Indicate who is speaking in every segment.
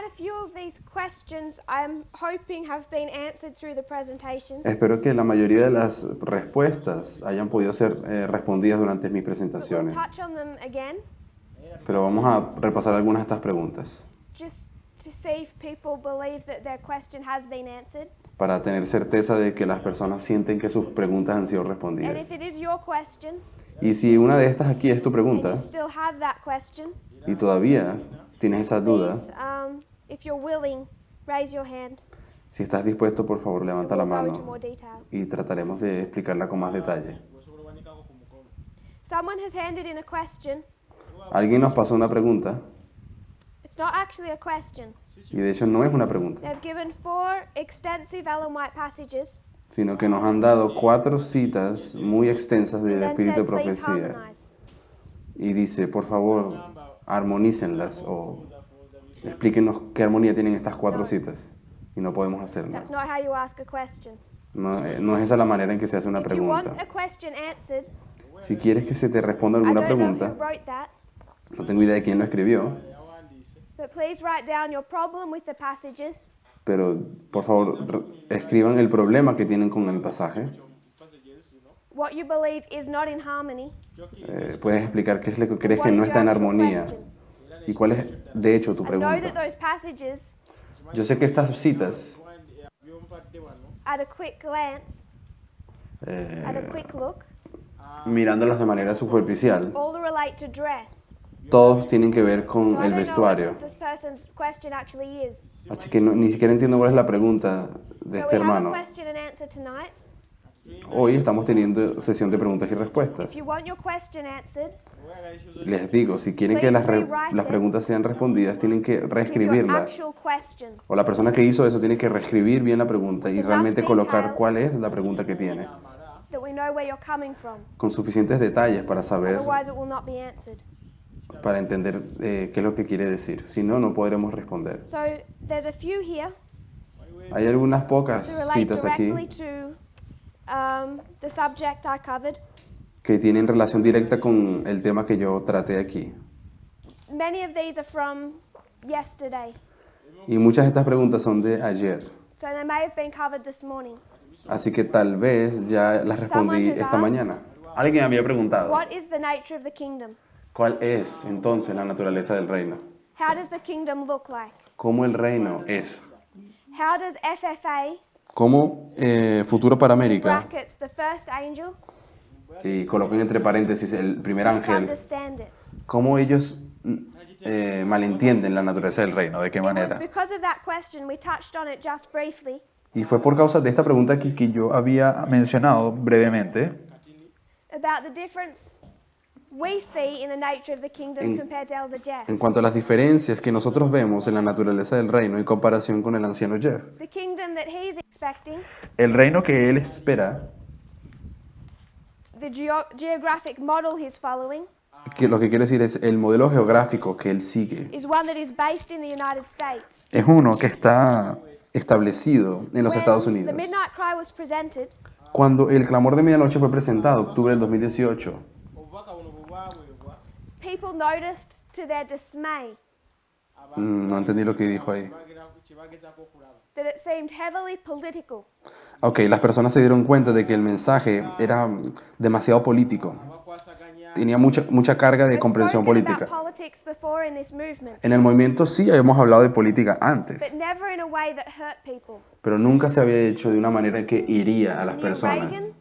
Speaker 1: quite a few of these questions I'm hoping have been answered through the presentations.
Speaker 2: Espero que la mayoría de las respuestas hayan podido ser respondidas durante mis
Speaker 1: But we'll
Speaker 2: presentaciones,
Speaker 1: touch on them again,
Speaker 2: pero vamos a repasar algunas de estas preguntas
Speaker 1: just to see if people believe that their question has been answered.
Speaker 2: para tener certeza de que las personas sienten que sus preguntas han sido
Speaker 1: And
Speaker 2: respondidas.
Speaker 1: if it is your question,
Speaker 2: Y si una de estas aquí es tu
Speaker 1: and
Speaker 2: pregunta
Speaker 1: you still have that question,
Speaker 2: y todavía tienes esa duda,
Speaker 1: please, if you're willing, raise your hand.
Speaker 2: si estás dispuesto, por favor, levanta la
Speaker 1: We'll go into
Speaker 2: mano
Speaker 1: more detail.
Speaker 2: y trataremos de explicarla con más detalle.
Speaker 1: Someone has handed in a question.
Speaker 2: Alguien nos pasó una pregunta
Speaker 1: It's not actually a question.
Speaker 2: y de hecho no es una pregunta,
Speaker 1: They've given 4 extensive Ellen White passages
Speaker 2: sino que nos han dado 4 citas muy extensas del
Speaker 1: and then
Speaker 2: Espíritu de
Speaker 1: said, please
Speaker 2: Profecía
Speaker 1: harmonize.
Speaker 2: y dice, por favor, armonícenlas o explíquenos qué armonía tienen estas 4 citas y no podemos hacerlo.
Speaker 1: That's not how you ask a question.
Speaker 2: No es esa la manera en que se hace una
Speaker 1: If you want
Speaker 2: pregunta.
Speaker 1: a question answered,
Speaker 2: Si quieres que se te responda
Speaker 1: I
Speaker 2: alguna
Speaker 1: don't know who
Speaker 2: pregunta,
Speaker 1: wrote that,
Speaker 2: no tengo idea de quién lo escribió,
Speaker 1: but please write down your problem with the passages
Speaker 2: pero por favor escriban el problema que tienen con el pasaje.
Speaker 1: what you believe is not in harmony,
Speaker 2: Puedes explicar qué es lo que
Speaker 1: and
Speaker 2: crees
Speaker 1: what
Speaker 2: que
Speaker 1: is
Speaker 2: no
Speaker 1: your
Speaker 2: está en
Speaker 1: actual
Speaker 2: armonía
Speaker 1: question.
Speaker 2: y cuál es de hecho tu
Speaker 1: I know that
Speaker 2: pregunta.
Speaker 1: those passages,
Speaker 2: Yo sé que estas citas,
Speaker 1: at a quick glance, at a quick look,
Speaker 2: mirándolas de manera superficial,
Speaker 1: all relate to dress.
Speaker 2: todos tienen que ver
Speaker 1: So
Speaker 2: con
Speaker 1: I
Speaker 2: el
Speaker 1: don't know
Speaker 2: vestuario.
Speaker 1: what this person's question actually is.
Speaker 2: Así que ni siquiera entiendo cuál es la pregunta de
Speaker 1: So
Speaker 2: este
Speaker 1: we have a
Speaker 2: hermano.
Speaker 1: question and answer tonight.
Speaker 2: Hoy estamos teniendo sesión de preguntas y
Speaker 1: If
Speaker 2: respuestas.
Speaker 1: you want your question answered,
Speaker 2: Les digo, si quieren que las preguntas sean respondidas, tienen que
Speaker 1: give your
Speaker 2: reescribirlas.
Speaker 1: actual question.
Speaker 2: O la persona que hizo eso tiene que reescribir bien la pregunta y realmente colocar cuál es la pregunta que tiene,
Speaker 1: That we know where you're coming from.
Speaker 2: con suficientes detalles para saber,
Speaker 1: Otherwise, it will not be answered.
Speaker 2: para entender qué es lo que quiere decir. Si no, no podremos responder.
Speaker 1: So there's a few here
Speaker 2: Hay algunas pocas
Speaker 1: to relate
Speaker 2: citas aquí
Speaker 1: directly to the subject I covered.
Speaker 2: que tienen relación directa con el tema que yo traté aquí.
Speaker 1: Many of these are from yesterday,
Speaker 2: Y muchas de estas preguntas son de ayer.
Speaker 1: so they may have been covered this morning.
Speaker 2: Así que tal vez ya las respondí esta mañana. Alguien había preguntado,
Speaker 1: What is the nature of the kingdom?
Speaker 2: ¿cuál es entonces la naturaleza del reino?
Speaker 1: How does the kingdom look like?
Speaker 2: ¿Cómo el reino es?
Speaker 1: How does FFA,
Speaker 2: ¿Cómo Futuro para América,
Speaker 1: brackets, the first angel,
Speaker 2: y coloquen entre paréntesis el primer ángel,
Speaker 1: misunderstand it?
Speaker 2: cómo ellos malentienden la naturaleza del reino? ¿De qué
Speaker 1: It was
Speaker 2: manera?
Speaker 1: because of that question, we touched on it just briefly,
Speaker 2: Y fue por causa de esta pregunta aquí que yo había mencionado brevemente
Speaker 1: about the difference we see in the nature of the kingdom compared to Elder Jeff.
Speaker 2: en cuanto a las diferencias que nosotros vemos en la naturaleza del reino en comparación con el anciano Jeff.
Speaker 1: The kingdom that he's expecting,
Speaker 2: El reino que él espera,
Speaker 1: the geographic model he's following,
Speaker 2: que lo que quiero decir es el modelo geográfico que él sigue,
Speaker 1: is one that is based in the United States.
Speaker 2: es uno que está establecido en los Estados
Speaker 1: When
Speaker 2: Unidos.
Speaker 1: the Midnight Cry was presented,
Speaker 2: Cuando el clamor de medianoche fue presentado, octubre del 2018,
Speaker 1: people noticed to their dismay
Speaker 2: no entendí lo que dijo ahí.
Speaker 1: that it seemed heavily political.
Speaker 2: Ok, las personas se dieron cuenta de que el mensaje era demasiado político. Tenía mucha carga de
Speaker 1: We've
Speaker 2: comprensión
Speaker 1: spoken
Speaker 2: política.
Speaker 1: about politics before in this movement,
Speaker 2: En el movimiento sí habíamos hablado de política antes,
Speaker 1: but never in a way that hurt people.
Speaker 2: pero nunca se había hecho de una manera que iría a las
Speaker 1: Neil
Speaker 2: personas.
Speaker 1: Reagan,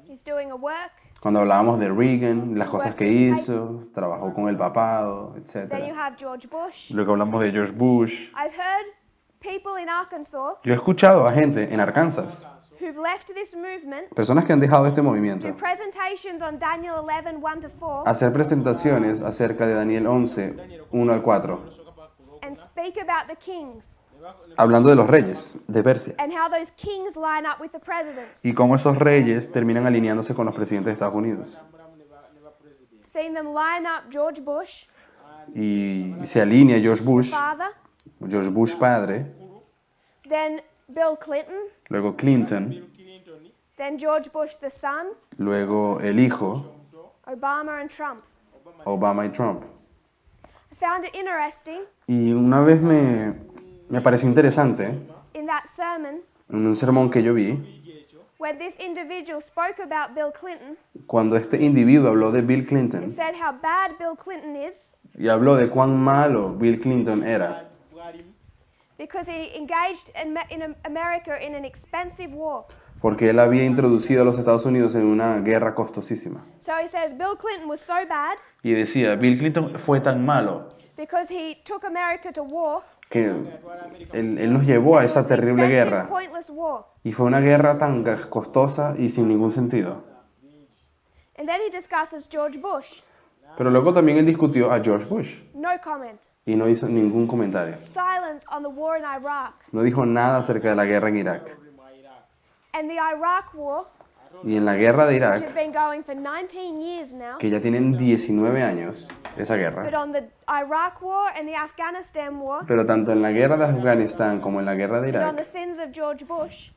Speaker 1: he's doing a work.
Speaker 2: Cuando hablábamos de Reagan, las cosas que hizo, trabajó con el papado,
Speaker 1: Then you
Speaker 2: etc.
Speaker 1: have George Bush.
Speaker 2: Luego hablamos de George Bush.
Speaker 1: I've heard people in Arkansas
Speaker 2: Yo he escuchado a gente en Arkansas,
Speaker 1: who've left this movement
Speaker 2: personas que han dejado este
Speaker 1: do
Speaker 2: movimiento,
Speaker 1: presentations on Daniel 11, 1-4,
Speaker 2: hacer presentaciones acerca de Daniel 11, 1 al 4,
Speaker 1: and speak about the kings
Speaker 2: hablando de los reyes de Persia
Speaker 1: and how those kings line up with the presidents.
Speaker 2: y cómo esos reyes terminan alineándose con los presidentes de Estados Unidos.
Speaker 1: Seen them line up George Bush,
Speaker 2: Y se alinea George Bush,
Speaker 1: father,
Speaker 2: padre,
Speaker 1: then Bill Clinton,
Speaker 2: luego Clinton,
Speaker 1: then George Bush the son,
Speaker 2: luego el hijo,
Speaker 1: Obama and Trump.
Speaker 2: Obama y Trump.
Speaker 1: I found it interesting
Speaker 2: Y una vez me pareció interesante,
Speaker 1: in that sermon
Speaker 2: en un sermón que yo vi,
Speaker 1: when this individual spoke about Bill Clinton
Speaker 2: cuando este individuo habló de Bill
Speaker 1: and
Speaker 2: Clinton
Speaker 1: said how bad Bill Clinton is
Speaker 2: y habló de cuán malo Bill Clinton era,
Speaker 1: because he engaged in America in an expensive war.
Speaker 2: porque él había introducido a los Estados Unidos en una guerra costosísima.
Speaker 1: So he says Bill Clinton was so bad
Speaker 2: Y decía, Bill Clinton fue tan malo
Speaker 1: because he took America to war.
Speaker 2: que él nos llevó a
Speaker 1: It
Speaker 2: esa
Speaker 1: was an
Speaker 2: terrible
Speaker 1: expensive,
Speaker 2: guerra.
Speaker 1: pointless war.
Speaker 2: Y fue una guerra tan costosa y sin ningún sentido.
Speaker 1: And then he discusses George Bush.
Speaker 2: Pero luego también él discutió a George Bush
Speaker 1: No comment.
Speaker 2: y no hizo ningún comentario.
Speaker 1: Silence on the war in Iraq.
Speaker 2: No dijo nada acerca de la guerra en Irak.
Speaker 1: And the Iraq war,
Speaker 2: Y en la guerra de
Speaker 1: which has
Speaker 2: Irak,
Speaker 1: been going for 19 years now,
Speaker 2: que ya tienen 19 años, esa guerra,
Speaker 1: but on the Iraq war and the Afghanistan war,
Speaker 2: pero tanto en la guerra de Afganistán como en la guerra de
Speaker 1: and on the
Speaker 2: Irak,
Speaker 1: sins of George Bush,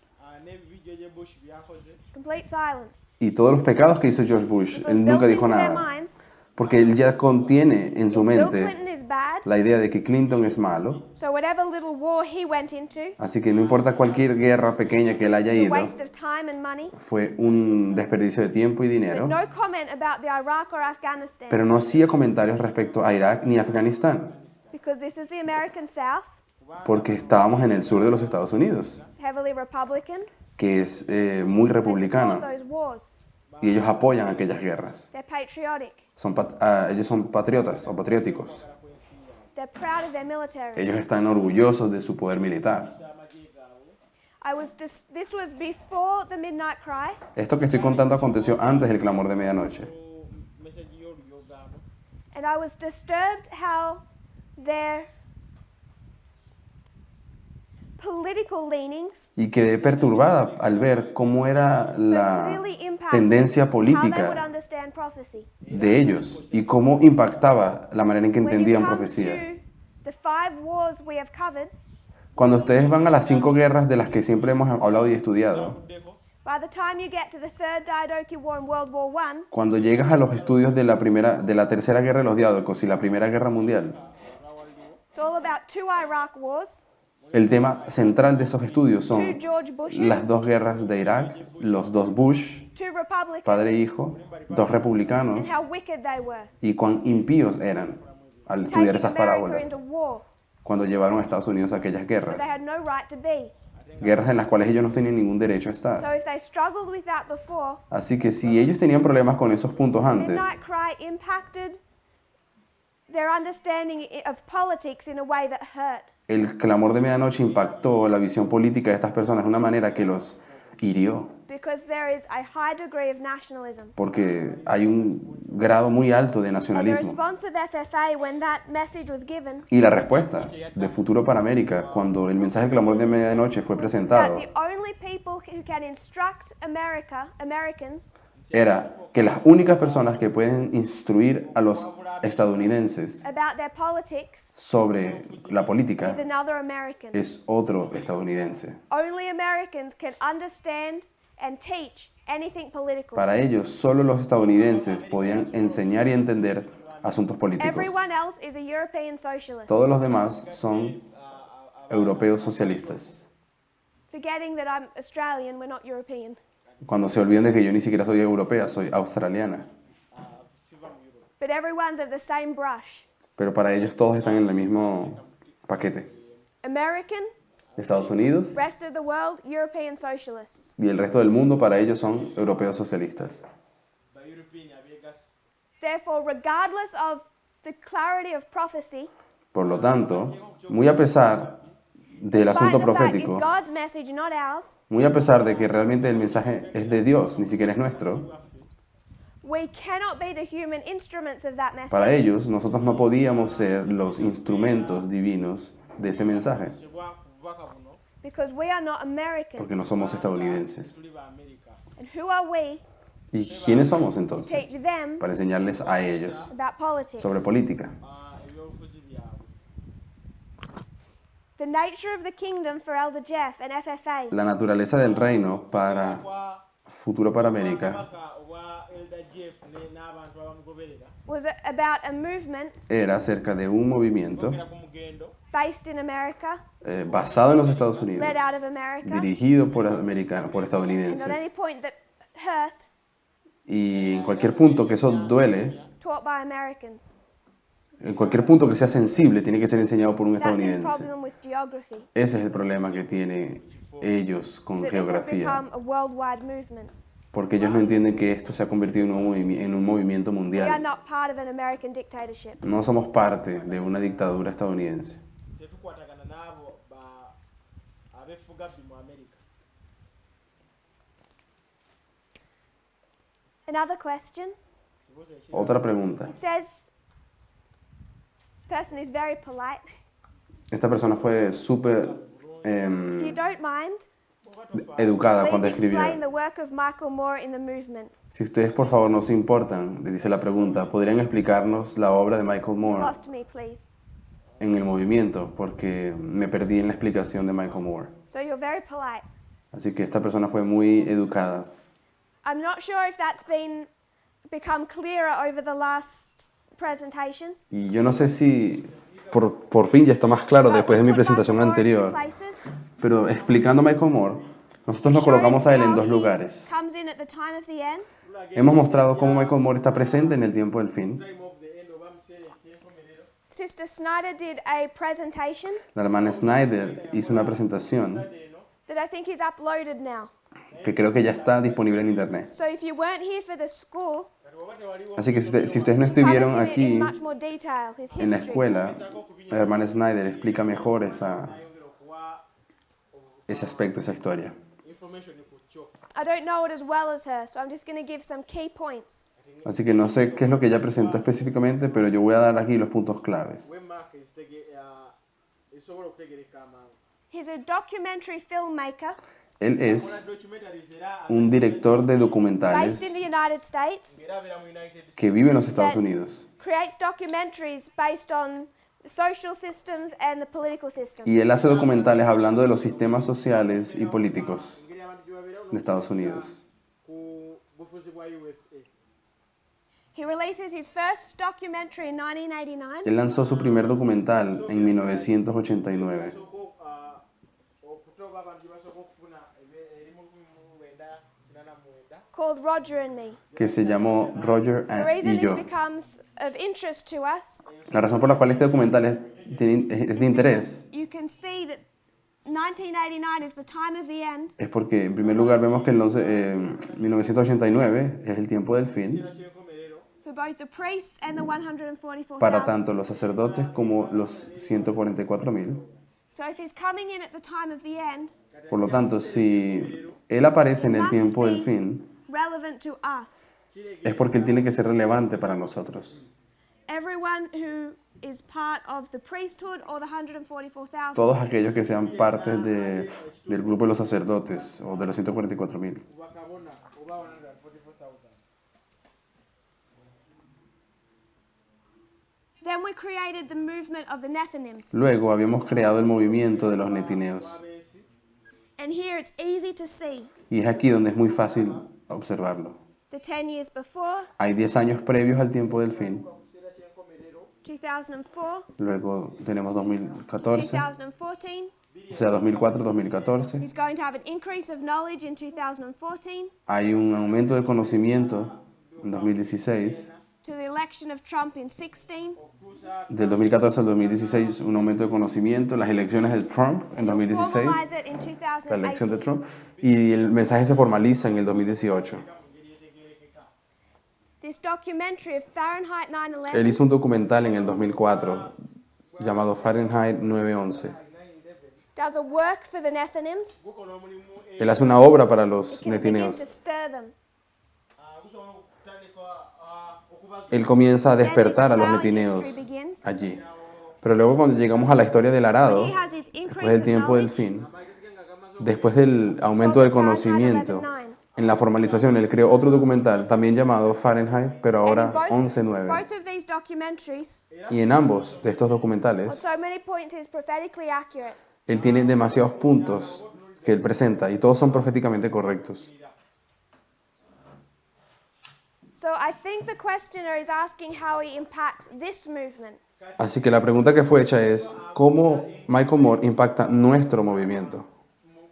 Speaker 1: complete silence.
Speaker 2: y todos los pecados que hizo George Bush,
Speaker 1: Because
Speaker 2: él nunca
Speaker 1: built
Speaker 2: dijo
Speaker 1: into their
Speaker 2: nada,
Speaker 1: minds
Speaker 2: porque él ya contiene en su
Speaker 1: is Bill
Speaker 2: mente
Speaker 1: Clinton is bad,
Speaker 2: la idea de que Clinton es malo,
Speaker 1: so whatever little war he went into,
Speaker 2: así que no importa cualquier guerra pequeña que él haya
Speaker 1: it's a
Speaker 2: ido,
Speaker 1: waste of time and money.
Speaker 2: fue un desperdicio de tiempo y
Speaker 1: But
Speaker 2: dinero,
Speaker 1: no comment about the Iraq or Afghanistan,
Speaker 2: pero no hacía comentarios respecto a Irak ni Afganistán,
Speaker 1: because this is the American South,
Speaker 2: porque estábamos en el sur de los Estados Unidos,
Speaker 1: heavily Republican.
Speaker 2: que es muy
Speaker 1: They support
Speaker 2: republicano,
Speaker 1: those wars.
Speaker 2: y ellos apoyan aquellas guerras.
Speaker 1: They're patriotic.
Speaker 2: Ellos son patriotas o patrióticos.
Speaker 1: They're proud of their military.
Speaker 2: Ellos están orgullosos de su poder militar.
Speaker 1: This was before the midnight cry,
Speaker 2: Esto que estoy contando aconteció antes del clamor de medianoche.
Speaker 1: and I was disturbed how their political leanings
Speaker 2: Y quedé perturbada al ver cómo era
Speaker 1: so
Speaker 2: la
Speaker 1: clearly impacted
Speaker 2: tendencia
Speaker 1: how they would
Speaker 2: política
Speaker 1: understand prophecy.
Speaker 2: de ellos y cómo impactaba la manera en que
Speaker 1: When you
Speaker 2: entendían
Speaker 1: come
Speaker 2: profecía.
Speaker 1: to the 5 wars we have covered,
Speaker 2: Cuando ustedes van a las 5 guerras de las que siempre hemos hablado y estudiado,
Speaker 1: by the time you get to the Third Diadochi War and World War I,
Speaker 2: cuando llegas a los estudios de la tercera guerra de los diádocos y la primera guerra mundial,
Speaker 1: it's all about 2 Iraq wars,
Speaker 2: el tema central de esos estudios
Speaker 1: 2
Speaker 2: son
Speaker 1: George Bushes,
Speaker 2: las 2 guerras de Irak, los 2 Bush,
Speaker 1: 2 Republicans,
Speaker 2: padre e hijo, 2 republicanos,
Speaker 1: and how wicked they were.
Speaker 2: y cuán impíos eran al estudiar
Speaker 1: Taking
Speaker 2: esas
Speaker 1: America
Speaker 2: parábolas
Speaker 1: into war
Speaker 2: cuando llevaron a Estados Unidos a aquellas
Speaker 1: where
Speaker 2: guerras,
Speaker 1: they had no right to be.
Speaker 2: guerras en las cuales ellos no tenían ningún derecho a
Speaker 1: So
Speaker 2: estar.
Speaker 1: if they struggled with that before,
Speaker 2: Así que si ellos tenían problemas con esos puntos antes,
Speaker 1: Midnight Cry impacted their understanding of politics in a way that hurt.
Speaker 2: el clamor de medianoche impactó la visión política de estas personas de una manera que los hirió,
Speaker 1: Because there is a high degree of nationalism.
Speaker 2: porque hay un grado muy alto de
Speaker 1: And the
Speaker 2: nacionalismo.
Speaker 1: response of FFA when that message was given
Speaker 2: Y la respuesta de Futuro para América, cuando el mensaje del clamor de medianoche fue
Speaker 1: that
Speaker 2: presentado,
Speaker 1: the only people who can instruct Americans,
Speaker 2: era que las únicas personas que pueden instruir a los estadounidenses
Speaker 1: about their politics
Speaker 2: sobre la política
Speaker 1: is another American.
Speaker 2: es otro estadounidense.
Speaker 1: Only Americans can understand and teach anything political.
Speaker 2: Para ellos, solo los estadounidenses podían enseñar y entender asuntos políticos.
Speaker 1: Everyone else is a European socialist.
Speaker 2: Todos los demás son europeos socialistas.
Speaker 1: Forgetting that I'm Australian, we're not European.
Speaker 2: Cuando se olviden de que yo ni siquiera soy europea, soy australiana.
Speaker 1: But everyone's of the same brush.
Speaker 2: Pero para ellos todos están en el mismo paquete.
Speaker 1: American,
Speaker 2: Estados Unidos
Speaker 1: rest of the world, European socialists.
Speaker 2: y el resto del mundo para ellos son europeos socialistas.
Speaker 1: Therefore, regardless of the clarity of prophecy,
Speaker 2: Por lo tanto, muy a pesar del
Speaker 1: despite
Speaker 2: asunto
Speaker 1: the fact it's
Speaker 2: profético,
Speaker 1: God's message, not ours,
Speaker 2: muy a pesar de que realmente el mensaje es de Dios, ni siquiera es nuestro,
Speaker 1: we cannot be the human instruments of that
Speaker 2: para
Speaker 1: message.
Speaker 2: ellos nosotros no podíamos ser los instrumentos divinos de ese mensaje,
Speaker 1: Because we are not American.
Speaker 2: porque no somos estadounidenses.
Speaker 1: And who are we
Speaker 2: ¿Y quiénes somos
Speaker 1: to
Speaker 2: entonces?
Speaker 1: teach them
Speaker 2: Para enseñarles a ellos
Speaker 1: about politics?
Speaker 2: sobre política.
Speaker 1: The nature of the kingdom for Elder Jeff and FFA
Speaker 2: La naturaleza del reino para Futuro para América
Speaker 3: Obwakabaka obwa Elder Jeff n'abantu abamugoberera
Speaker 1: was about a movement
Speaker 2: era acerca de un movimiento
Speaker 3: ogera ku mugendo
Speaker 1: based in America,
Speaker 2: basado en los Estados Unidos,
Speaker 1: led out of America,
Speaker 2: dirigido por americanos, por
Speaker 1: and on any
Speaker 2: estadounidenses.
Speaker 1: point that hurt,
Speaker 2: Y en cualquier punto que eso duele,
Speaker 1: taught by Americans.
Speaker 2: en cualquier punto que sea sensible, tiene que ser enseñado por un
Speaker 1: That's his
Speaker 2: estadounidense.
Speaker 1: problem with geography.
Speaker 2: Ese es el problema que tienen ellos con
Speaker 1: That this has
Speaker 2: geografía,
Speaker 1: become a worldwide movement.
Speaker 2: porque ellos no entienden que esto se ha convertido en un movimiento
Speaker 1: We are
Speaker 2: mundial.
Speaker 1: not part of an American dictatorship.
Speaker 2: No somos parte de una dictadura estadounidense.
Speaker 3: tetukwatagana n'abo ab'effugabbi mu America.
Speaker 1: Another question.
Speaker 3: Kibuuzo ekirala.
Speaker 2: Otra pregunta.
Speaker 1: It says, this person is very polite.
Speaker 2: Esta persona fue súper
Speaker 1: If you don't mind,
Speaker 2: educada cuando
Speaker 1: please explain
Speaker 2: escribió.
Speaker 1: the work of Michael Moore in the movement.
Speaker 2: Si ustedes por favor no se importan, le dice la pregunta, ¿podrían explicarnos la obra de Michael
Speaker 1: You
Speaker 2: Moore
Speaker 1: lost me, please.
Speaker 2: en el movimiento? Porque me perdí en la explicación de Michael Moore.
Speaker 1: So you're very polite.
Speaker 2: Así que esta persona fue muy educada.
Speaker 1: I'm not sure if that's become clearer over the last presentations.
Speaker 2: Y yo no sé si por fin ya está más claro
Speaker 1: but
Speaker 2: después de
Speaker 1: we
Speaker 2: mi
Speaker 1: put
Speaker 2: presentación
Speaker 1: Michael Moore in two
Speaker 2: anterior,
Speaker 1: places,
Speaker 2: pero explicando a Michael Moore, nosotros lo
Speaker 1: showing
Speaker 2: colocamos a él en
Speaker 1: how
Speaker 2: dos
Speaker 1: he
Speaker 2: lugares.
Speaker 1: comes in at the time of the end,
Speaker 2: Hemos mostrado cómo Michael Moore está presente en el tiempo del fin.
Speaker 3: Time of the end oba mu kiseera eky'enkomerero.
Speaker 1: Sister Snyder did a presentation
Speaker 2: La hermana Snyder hizo una presentación
Speaker 3: eno
Speaker 1: that I think is uploaded now.
Speaker 2: que creo que ya está disponible en internet.
Speaker 1: So if you weren't here for the school,
Speaker 3: kati bw'oba tewaliwo
Speaker 2: Así que si ustedes no
Speaker 1: covers
Speaker 2: estuvieron
Speaker 1: him in
Speaker 2: aquí
Speaker 1: much more detail, his
Speaker 2: en la
Speaker 1: history.
Speaker 2: escuela, la hermana Snyder explica mejor
Speaker 3: ayongera okuwa
Speaker 2: ese aspecto, esa historia.
Speaker 3: information ku kyo.
Speaker 1: I don't know it as well as her, so I'm just going to give some key points.
Speaker 2: Así que no sé qué es lo que ella presentó específicamente, pero yo voy a dar aquí los puntos claves.
Speaker 3: Webmark esobola okutegereka amangu.
Speaker 1: He's a documentary filmmaker
Speaker 2: Él
Speaker 3: Kola
Speaker 2: es
Speaker 3: documentaries era
Speaker 2: un director de
Speaker 1: based
Speaker 2: documentales
Speaker 1: in the United States
Speaker 3: era abeera mu United States.
Speaker 2: que vive en los Estados Unidos.
Speaker 1: creates documentaries based on the social systems and the political system.
Speaker 2: Y él hace documentales hablando de los sistemas sociales y políticos
Speaker 3: Engeri abantu gye babeerawo
Speaker 2: de Estados Unidos.
Speaker 3: ku bufuzi bwa USA.
Speaker 1: He releases his first documentary in 1989
Speaker 2: Él lanzó su primer documental en 1989,
Speaker 3: Okutoba abantu gye basooka okufuna eri mu 1989.
Speaker 1: called Roger and Me.
Speaker 2: que se llamó Roger
Speaker 1: The reason
Speaker 2: y
Speaker 1: this
Speaker 2: yo.
Speaker 1: becomes of interest to us,
Speaker 2: La razón por la cual este documental es de interés
Speaker 1: you can see that 1989 is the time of the end,
Speaker 2: es porque, en primer lugar, vemos que el 1989 es el tiempo del fin
Speaker 3: Era ky'enkomerero
Speaker 1: for both the priests and the
Speaker 2: para
Speaker 1: 144,000.
Speaker 2: tanto los sacerdotes como los 144.000.
Speaker 1: So if he's coming in at the time of the end,
Speaker 2: Por lo tanto, si él aparece en el tiempo del fin,
Speaker 1: relevant to us.
Speaker 2: es porque él tiene que ser relevante para nosotros.
Speaker 1: Everyone who is part of the priesthood or the 144,000
Speaker 2: Todos aquellos que sean parte del grupo de los sacerdotes o de los 144.000.
Speaker 3: bakabona oba 144,000.
Speaker 1: Then we created the movement of the Nethinims.
Speaker 2: Luego habíamos creado el movimiento de los netineos.
Speaker 3: Abeesi
Speaker 1: And here it's easy to see.
Speaker 2: Y es aquí donde es muy fácil observarlo.
Speaker 1: The 10 years before,
Speaker 2: Hay 10 años previos al tiempo del fin.
Speaker 3: mu kiseera ky'enkomerero
Speaker 1: 2004,
Speaker 2: Luego tenemos 2014,
Speaker 1: 2014.
Speaker 2: o sea, 2004-2014.
Speaker 1: He's going to have an increase of knowledge in 2014
Speaker 2: Hay un aumento de conocimiento en 2016.
Speaker 1: to the election of Trump in 16.
Speaker 2: Del 2014 al 2016, un aumento de conocimiento. Las elecciones de Trump en 2016,
Speaker 1: Formalize it in
Speaker 2: la elección de
Speaker 1: 2018.
Speaker 2: Trump. Y el mensaje se formaliza en el 2018.
Speaker 1: This documentary of Fahrenheit
Speaker 2: Él
Speaker 1: 9/11
Speaker 2: hizo un documental en el 2004 llamado Fahrenheit 9/11.
Speaker 1: does a work for the Nethinims.
Speaker 3: gukola omulimu
Speaker 2: Él hace una obra para los
Speaker 1: It can begin to
Speaker 2: netineos.
Speaker 1: stir them.
Speaker 3: gusobola okutandika okubaza
Speaker 2: Él comienza a
Speaker 1: Then his
Speaker 2: despertar a los
Speaker 1: plowing
Speaker 2: netineos
Speaker 1: history begins.
Speaker 2: allí. Pero luego cuando llegamos a la historia del arado,
Speaker 1: He has his
Speaker 2: después
Speaker 1: increase
Speaker 2: del
Speaker 1: of
Speaker 2: tiempo del
Speaker 1: knowledge.
Speaker 2: fin, después del aumento del conocimiento, en la formalización, él creó otro documental también llamado Fahrenheit, pero
Speaker 1: And in
Speaker 2: ahora
Speaker 1: both
Speaker 2: 11/9.
Speaker 1: of these documentaries,
Speaker 2: Y en ambos de estos
Speaker 1: on
Speaker 2: documentales,
Speaker 1: so many points, is prophetically accurate.
Speaker 2: él tiene demasiados puntos que él presenta y todos son proféticamente correctos.
Speaker 1: So I think the questioner is asking how he impacts this movement.
Speaker 2: Así que la pregunta que fue hecha es, ¿cómo Michael Moore impacta nuestro movimiento?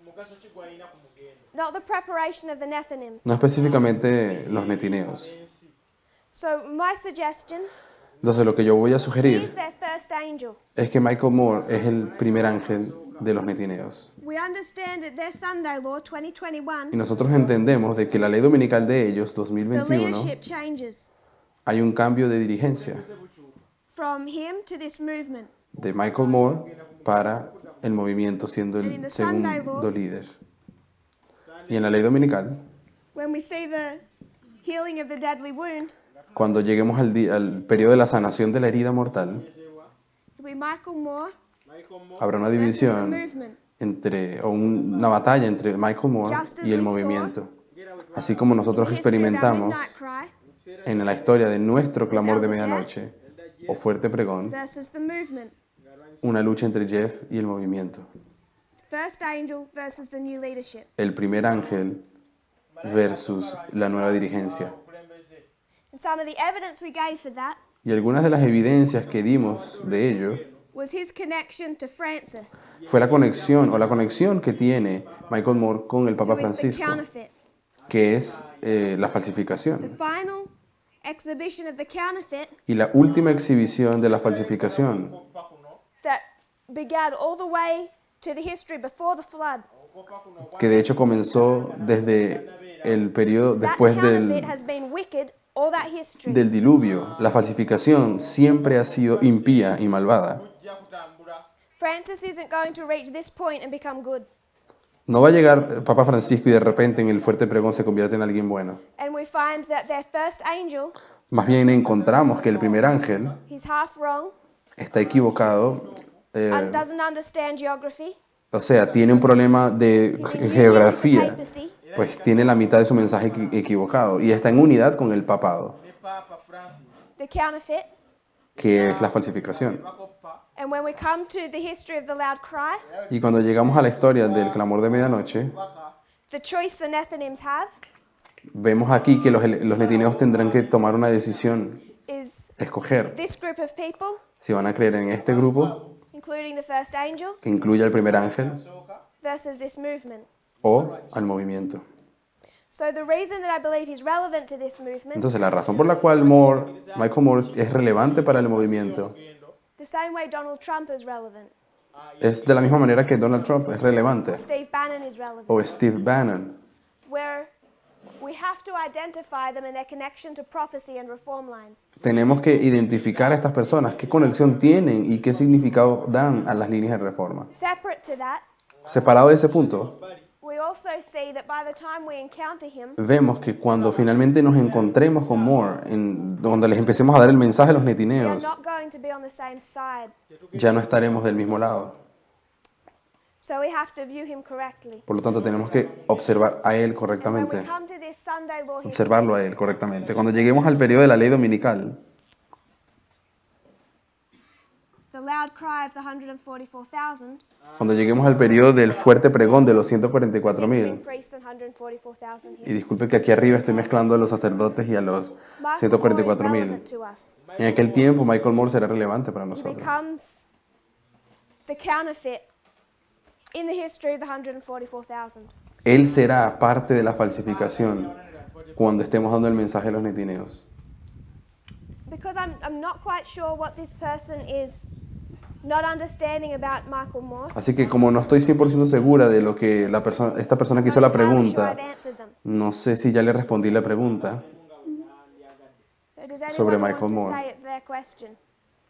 Speaker 3: mugaso ki gwalina ku mugendo
Speaker 1: Not the preparation of the Nethinims.
Speaker 2: No específicamente los netineos.
Speaker 1: So my suggestion
Speaker 2: Entonces lo que yo voy a
Speaker 1: is
Speaker 2: sugerir
Speaker 1: their first angel.
Speaker 2: es que Michael Moore es el primer ángel de los netineos.
Speaker 1: We understand that their Sunday law
Speaker 2: Y
Speaker 1: 2021,
Speaker 2: nosotros entendemos de que la ley dominical de ellos,
Speaker 1: the
Speaker 2: 2021,
Speaker 1: leadership changes
Speaker 2: hay un cambio de dirigencia
Speaker 1: from him to this movement.
Speaker 2: de Michael Moore para el movimiento siendo
Speaker 1: And in
Speaker 2: el
Speaker 1: the Sunday
Speaker 2: segundo
Speaker 1: law,
Speaker 2: líder. Y en la ley dominical,
Speaker 1: when we see the healing of the deadly wound,
Speaker 2: cuando lleguemos al periodo de la sanación de la herida mortal,
Speaker 1: it'll be Michael Moore
Speaker 2: habrá una
Speaker 1: versus the
Speaker 2: división
Speaker 1: movement.
Speaker 2: una batalla entre Michael Moore y el movimiento. Así como nosotros
Speaker 1: In the history of our
Speaker 2: experimentamos
Speaker 1: midnight cry
Speaker 2: en la historia de nuestro clamor de medianoche o fuerte pregón,
Speaker 1: versus the movement.
Speaker 2: una lucha entre Jeff y el movimiento.
Speaker 1: First angel versus the new leadership.
Speaker 2: El primer ángel versus la nueva dirigencia.
Speaker 1: And some of the evidence we gave for that
Speaker 2: Y algunas de las evidencias que dimos de ello
Speaker 1: was his connection to Francis,
Speaker 2: fue la conexión que tiene Michael Moore con el Papa
Speaker 1: who is the
Speaker 2: Francisco,
Speaker 1: counterfeit.
Speaker 2: que es la
Speaker 1: The
Speaker 2: falsificación.
Speaker 1: final exhibition of the counterfeit
Speaker 2: Y la última exhibición de la falsificación,
Speaker 1: that began all the way to the history before the flood.
Speaker 2: que de hecho comenzó desde el periodo
Speaker 1: That
Speaker 2: después
Speaker 1: counterfeit has been wicked all that history.
Speaker 2: del diluvio. La falsificación siempre ha sido impía y malvada.
Speaker 3: ojja kutambula
Speaker 1: Francis isn't going to reach this point and become good.
Speaker 2: No va a llegar el Papa Francisco y de repente en el fuerte pregón se convierte en alguien bueno.
Speaker 1: And we find that their first angel,
Speaker 2: Más bien encontramos que el primer ángel
Speaker 1: he's half wrong,
Speaker 2: está equivocado,
Speaker 1: doesn't understand geography,
Speaker 2: o sea, tiene un problema de
Speaker 1: he's in union with the
Speaker 2: geografía,
Speaker 1: papacy,
Speaker 2: pues tiene la mitad de su mensaje equivocado y está en unidad con el papado,
Speaker 3: ne papa francis
Speaker 1: the counterfeit.
Speaker 2: que es la falsificación.
Speaker 3: bakoppa
Speaker 1: And when we come to the history of the loud cry,
Speaker 2: Y cuando llegamos a la historia del clamor de medianoche,
Speaker 3: baka
Speaker 1: the choice the Nethinims have
Speaker 2: vemos aquí que los netineos tendrán que tomar una decisión,
Speaker 1: is
Speaker 2: escoger
Speaker 1: this group of people,
Speaker 2: si van a creer en este grupo,
Speaker 1: including the first angel,
Speaker 2: que incluye al primer ángel,
Speaker 1: versus this movement.
Speaker 2: o al movimiento.
Speaker 1: So the reason that I believe he's relevant to this movement,
Speaker 2: Entonces, la razón por la cual Michael Moore es relevante para el movimiento
Speaker 1: the same way Donald Trump is relevant,
Speaker 2: es de la misma manera que Donald Trump es relevante,
Speaker 1: Steve Bannon is relevant,
Speaker 2: o Steve Bannon,
Speaker 1: where we have to identify them and their connection to prophecy and reform lines.
Speaker 2: tenemos que identificar a estas personas, qué conexión tienen y qué significado dan a las líneas de reforma.
Speaker 1: Separate to that,
Speaker 2: Separado de ese punto,
Speaker 1: we also see that by the time we encounter him,
Speaker 2: vemos que cuando finalmente nos encontremos con Moore, donde les empecemos a dar el mensaje a los
Speaker 1: we are
Speaker 2: netineos,
Speaker 1: not going to be on the same side.
Speaker 2: ya no estaremos del mismo lado.
Speaker 1: So we have to view him correctly.
Speaker 2: Por lo tanto, tenemos que observar a él
Speaker 1: And when we
Speaker 2: correctamente,
Speaker 1: come to this Sunday law history,
Speaker 2: observarlo a él correctamente. Cuando lleguemos al periodo de la ley dominical,
Speaker 1: the loud cry of the 144,000,
Speaker 2: cuando lleguemos al periodo del fuerte pregón de los
Speaker 1: between
Speaker 2: 144,000,
Speaker 1: priests and 144,000
Speaker 2: y
Speaker 1: here,
Speaker 2: disculpe que aquí arriba estoy mezclando a los sacerdotes y a los
Speaker 1: Michael Moore is
Speaker 2: 144,000.
Speaker 1: relevant to us.
Speaker 2: En aquel tiempo, Michael Moore será relevante para
Speaker 1: He
Speaker 2: nosotros.
Speaker 1: becomes the counterfeit in the history of the 144,000.
Speaker 2: Él será parte de la falsificación cuando estemos dando el mensaje a los netineos.
Speaker 1: Because I'm not quite sure what this person is not understanding about Michael Moore.
Speaker 2: Así que como no estoy 100% segura de lo que esta persona que hizo la
Speaker 1: I'm not entirely sure
Speaker 2: pregunta,
Speaker 1: I've answered them.
Speaker 2: no sé si ya le respondí la pregunta.
Speaker 1: So does
Speaker 2: Sobre
Speaker 1: anyone
Speaker 2: Michael
Speaker 1: want to
Speaker 2: Moore.
Speaker 1: say it's their question?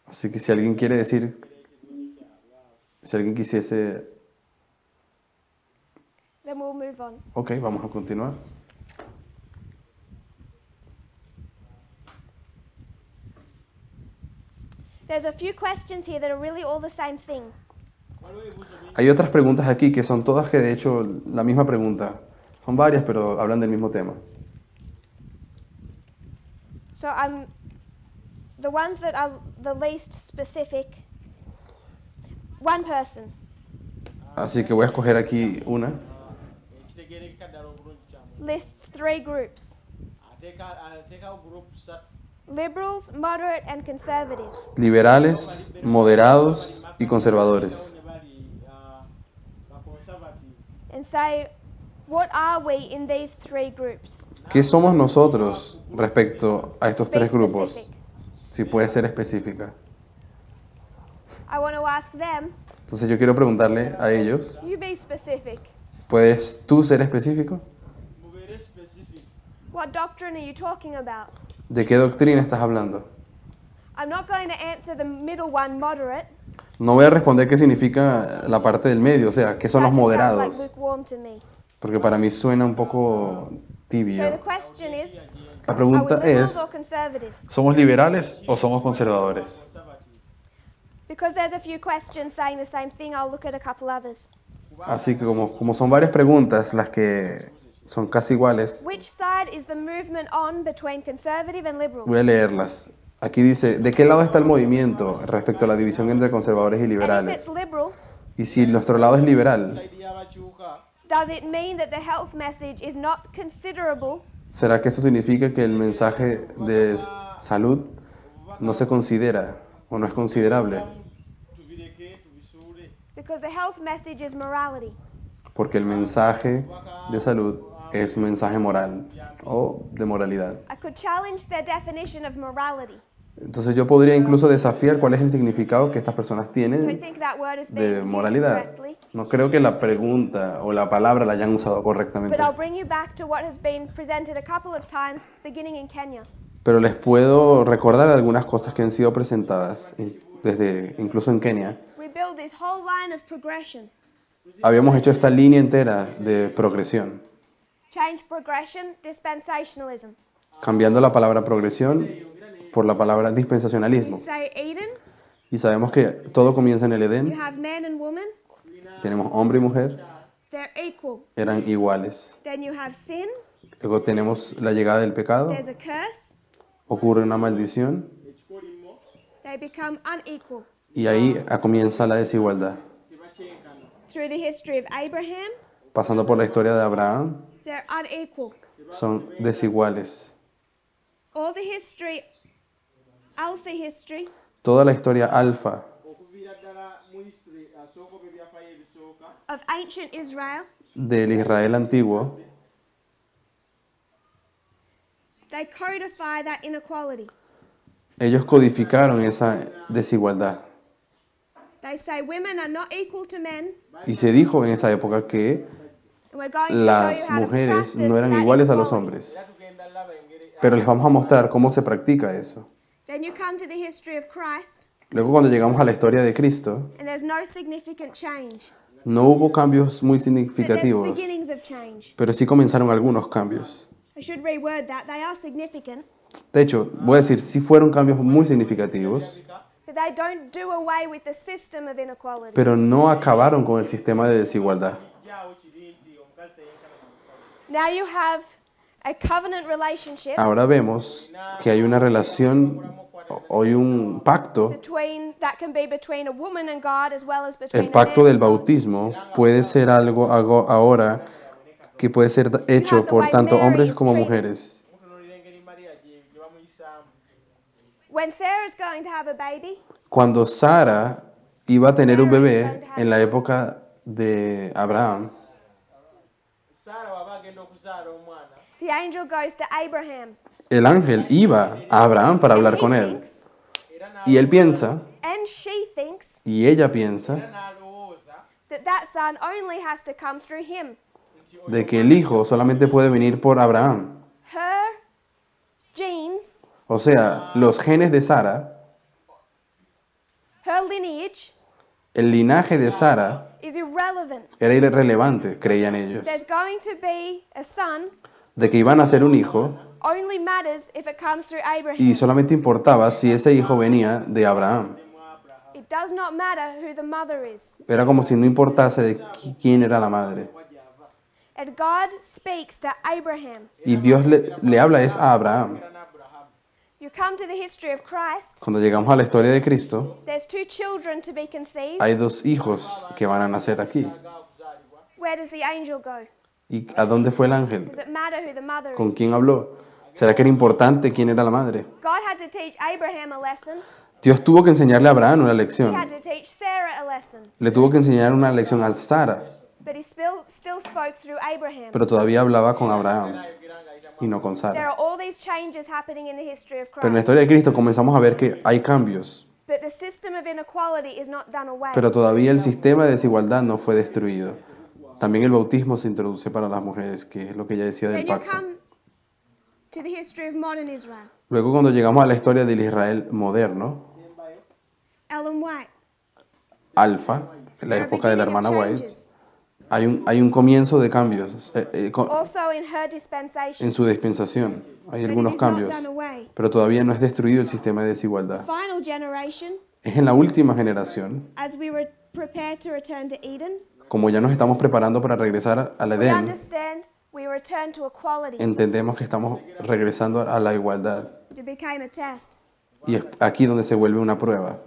Speaker 2: Así que si alguien quiere decir, si alguien quisiese,
Speaker 1: Then we'll move on.
Speaker 2: ok, vamos a continuar.
Speaker 1: There's a few questions here that are really all the same thing.
Speaker 2: Hay otras preguntas aquí que son todas que de hecho la misma pregunta. Son varias, pero hablan del mismo tema.
Speaker 1: So the ones that are the least specific. One person.
Speaker 2: Así que voy a escoger aquí una.
Speaker 3: ekitegeerekeka ddala obulungi kyamu
Speaker 1: Lists 3 groups.
Speaker 3: ate take out groups
Speaker 1: liberals, moderate, and conservative.
Speaker 2: liberales, moderados y conservadores.
Speaker 3: ne bali conservative.
Speaker 1: And say, what are we in these three groups?
Speaker 2: ¿Qué somos nosotros respecto a estos
Speaker 1: Be
Speaker 2: tres grupos?
Speaker 1: specific.
Speaker 2: Si puede ser específica.
Speaker 1: I want to ask them,
Speaker 2: Entonces yo quiero preguntarle a ellos,
Speaker 1: you be specific.
Speaker 2: ¿puedes tú ser específico?
Speaker 3: Very specific.
Speaker 1: What doctrine are you talking about?
Speaker 2: ¿De qué doctrina estás hablando?
Speaker 1: I'm not going to answer the middle one, moderate.
Speaker 2: No voy a responder qué significa la parte del medio, o sea, qué son
Speaker 1: That
Speaker 2: los
Speaker 1: just sounds like
Speaker 2: moderados,
Speaker 1: lukewarm to me.
Speaker 2: porque para mí suena un poco
Speaker 1: So
Speaker 2: tibio.
Speaker 1: the question is,
Speaker 2: La
Speaker 1: are we
Speaker 2: pregunta
Speaker 1: liberals or
Speaker 2: es,
Speaker 1: conservatives?
Speaker 2: ¿somos liberales o somos conservadores?
Speaker 1: Because there's a few questions saying the same thing, I'll look at a couple others.
Speaker 2: Así que como son varias preguntas las que son casi iguales,
Speaker 1: Which side is the movement on between conservative and liberal?
Speaker 2: voy a leerlas. Aquí dice, ¿de qué lado está el movimiento respecto a la división entre conservadores y
Speaker 1: And if
Speaker 2: liberales?
Speaker 1: it's liberal,
Speaker 2: Y si nuestro lado es liberal,
Speaker 3: Idea bakyuka
Speaker 1: does it mean that the health message is not considerable
Speaker 2: ¿será que eso significa que el mensaje de salud no se considera o no es considerable?
Speaker 3: tubireke tubisuule
Speaker 1: because the health message is morality?
Speaker 2: Porque el mensaje de salud es un mensaje moral o de moralidad.
Speaker 1: I could challenge their definition of morality.
Speaker 2: Entonces yo podría incluso desafiar cuál es el significado que estas personas
Speaker 1: I don't
Speaker 2: tienen
Speaker 1: think that word is
Speaker 2: de
Speaker 1: being used
Speaker 2: moralidad.
Speaker 1: correctly.
Speaker 2: No creo que la pregunta o la palabra la hayan usado correctamente.
Speaker 1: But I'll bring you back to what has been presented a couple of times beginning in Kenya.
Speaker 2: Pero les puedo recordar algunas cosas que han sido presentadas desde incluso en Kenia.
Speaker 1: We build this whole line of progression.
Speaker 2: Habíamos hecho esta línea entera de progresión,
Speaker 1: Change progression, dispensationalism.
Speaker 2: cambiando la palabra progresión por la palabra
Speaker 1: You
Speaker 2: dispensacionalismo.
Speaker 1: say Eden,
Speaker 2: Y sabemos que todo comienza en el
Speaker 1: you
Speaker 2: Edén.
Speaker 1: have man and woman,
Speaker 2: Tenemos hombre y mujer,
Speaker 1: they're equal.
Speaker 2: eran iguales.
Speaker 1: Then you have sin,
Speaker 2: Luego tenemos la llegada del pecado,
Speaker 1: there's a curse,
Speaker 2: ocurre una maldición
Speaker 1: they become unequal.
Speaker 2: y ahí comienza la desigualdad.
Speaker 1: Through the history of Abraham,
Speaker 2: Pasando por la historia de Abraham,
Speaker 1: they're unequal.
Speaker 2: son desiguales.
Speaker 1: All the history, alpha history,
Speaker 2: Toda la historia alfa
Speaker 3: okuviira ddala mu history asooka bwe byafaayo ebisooka
Speaker 1: of ancient Israel,
Speaker 2: del Israel antiguo,
Speaker 1: they codify that inequality.
Speaker 2: ellos codificaron esa desigualdad.
Speaker 1: They say women are not equal to men,
Speaker 2: Y se dijo en esa época que
Speaker 1: and we're going to show
Speaker 2: las
Speaker 1: you how to
Speaker 2: mujeres
Speaker 1: practice
Speaker 2: no eran
Speaker 1: that
Speaker 2: iguales a los
Speaker 1: inequality.
Speaker 2: hombres.
Speaker 3: era tugenda laba engeri
Speaker 2: Pero les vamos a mostrar cómo se practica eso.
Speaker 1: Then you come to the history of Christ,
Speaker 2: Luego cuando llegamos a la historia de Cristo,
Speaker 1: and there's no significant change.
Speaker 2: no hubo cambios muy
Speaker 1: But there's
Speaker 2: significativos,
Speaker 1: beginnings of change.
Speaker 2: pero sí comenzaron algunos cambios.
Speaker 1: I should reword that. They are significant,
Speaker 2: De hecho, voy a decir, sí fueron cambios muy significativos,
Speaker 1: but they don't do away with the system of inequality.
Speaker 2: pero no acabaron con el sistema de desigualdad.
Speaker 3: jaawo kiri nti omukazi teyenkana na musawo
Speaker 1: Now you have a covenant relationship
Speaker 2: Ahora vemos que hay una relación o hay un pacto.
Speaker 1: between that can be between a woman and God as well as between
Speaker 2: El
Speaker 1: a
Speaker 2: pacto
Speaker 1: man
Speaker 2: del
Speaker 1: and God.
Speaker 2: bautismo puede ser algo ahora que puede ser hecho por tanto hombres como mujeres.
Speaker 3: mutunuulira engeri mariya gye bamuyisaamu
Speaker 1: When Sarah's going to have a baby,
Speaker 2: Cuando Sara iba a tener un bebé en la época de Abraham,
Speaker 3: saara waba agenda okuzaala omwana
Speaker 1: the angel goes to Abraham.
Speaker 2: el ángel iba a Abraham para hablar con él.
Speaker 1: Thinks,
Speaker 3: era
Speaker 2: Y él piensa,
Speaker 1: and she thinks
Speaker 2: y ella piensa,
Speaker 3: n'alowooza
Speaker 1: that that son only has to come through him.
Speaker 2: de que el hijo solamente puede venir por Abraham.
Speaker 1: Her genes,
Speaker 2: O sea, los genes de Sara,
Speaker 1: her lineage
Speaker 2: el linaje de Sara
Speaker 1: is irrelevant.
Speaker 2: era irrelevante, creían ellos.
Speaker 1: There's going to be a son
Speaker 2: De que iban a ser un hijo
Speaker 1: only matters if it comes through Abraham.
Speaker 2: y solamente importaba si ese hijo venía de Abraham.
Speaker 1: It does not matter who the mother is.
Speaker 2: Era como si no importase de quién era la madre.
Speaker 1: And God speaks to Abraham.
Speaker 2: Y Dios le habla es a Abraham.
Speaker 1: You come to the history of Christ,
Speaker 2: Cuando llegamos a la historia de Cristo,
Speaker 1: there's two children to be conceived.
Speaker 2: hay dos hijos que van a nacer aquí.
Speaker 1: Where does the angel go?
Speaker 2: ¿Y a dónde fue el ángel?
Speaker 1: Does it matter who the mother
Speaker 2: ¿Con
Speaker 1: is?
Speaker 2: quién habló? ¿Será que era importante quién era la madre?
Speaker 1: God had to teach Abraham a lesson.
Speaker 2: Dios tuvo que enseñarle a Abraham una
Speaker 1: He
Speaker 2: lección.
Speaker 1: had to teach Sarah a lesson.
Speaker 2: Le tuvo que enseñar una lección a Sara,
Speaker 1: But he still spoke through Abraham.
Speaker 2: pero todavía hablaba con Abraham y no con
Speaker 1: There
Speaker 2: Sara.
Speaker 1: are all these changes happening in the history of
Speaker 2: Pero en la
Speaker 1: Christ.
Speaker 2: historia de Cristo comenzamos a ver que hay cambios,
Speaker 1: But the system of inequality is not done away.
Speaker 2: pero todavía el sistema de desigualdad no fue destruido. También el bautismo se introduce para las mujeres, que es lo que ella decía del
Speaker 1: Then you
Speaker 2: pacto.
Speaker 1: come to the history of modern Israel.
Speaker 2: Luego cuando llegamos a la historia del Israel moderno,
Speaker 1: Ellen White.
Speaker 2: Alfa, en la
Speaker 1: There are
Speaker 2: época de la
Speaker 1: beginning of
Speaker 2: hermana White,
Speaker 1: changes.
Speaker 2: hay un comienzo de cambios
Speaker 1: Also in her dispensation.
Speaker 2: en su dispensación. Hay
Speaker 1: But it
Speaker 2: algunos
Speaker 1: is not
Speaker 2: cambios,
Speaker 1: done away.
Speaker 2: pero todavía no es destruido el sistema de desigualdad.
Speaker 1: Final generation,
Speaker 2: Es en la última generación,
Speaker 1: as we prepare to return to Eden,
Speaker 2: como ya nos estamos preparando para regresar al
Speaker 1: we
Speaker 2: Edén,
Speaker 1: understand we return to equality
Speaker 2: entendemos que estamos regresando a la igualdad.
Speaker 1: to become a test.
Speaker 2: Y es aquí donde se vuelve una prueba.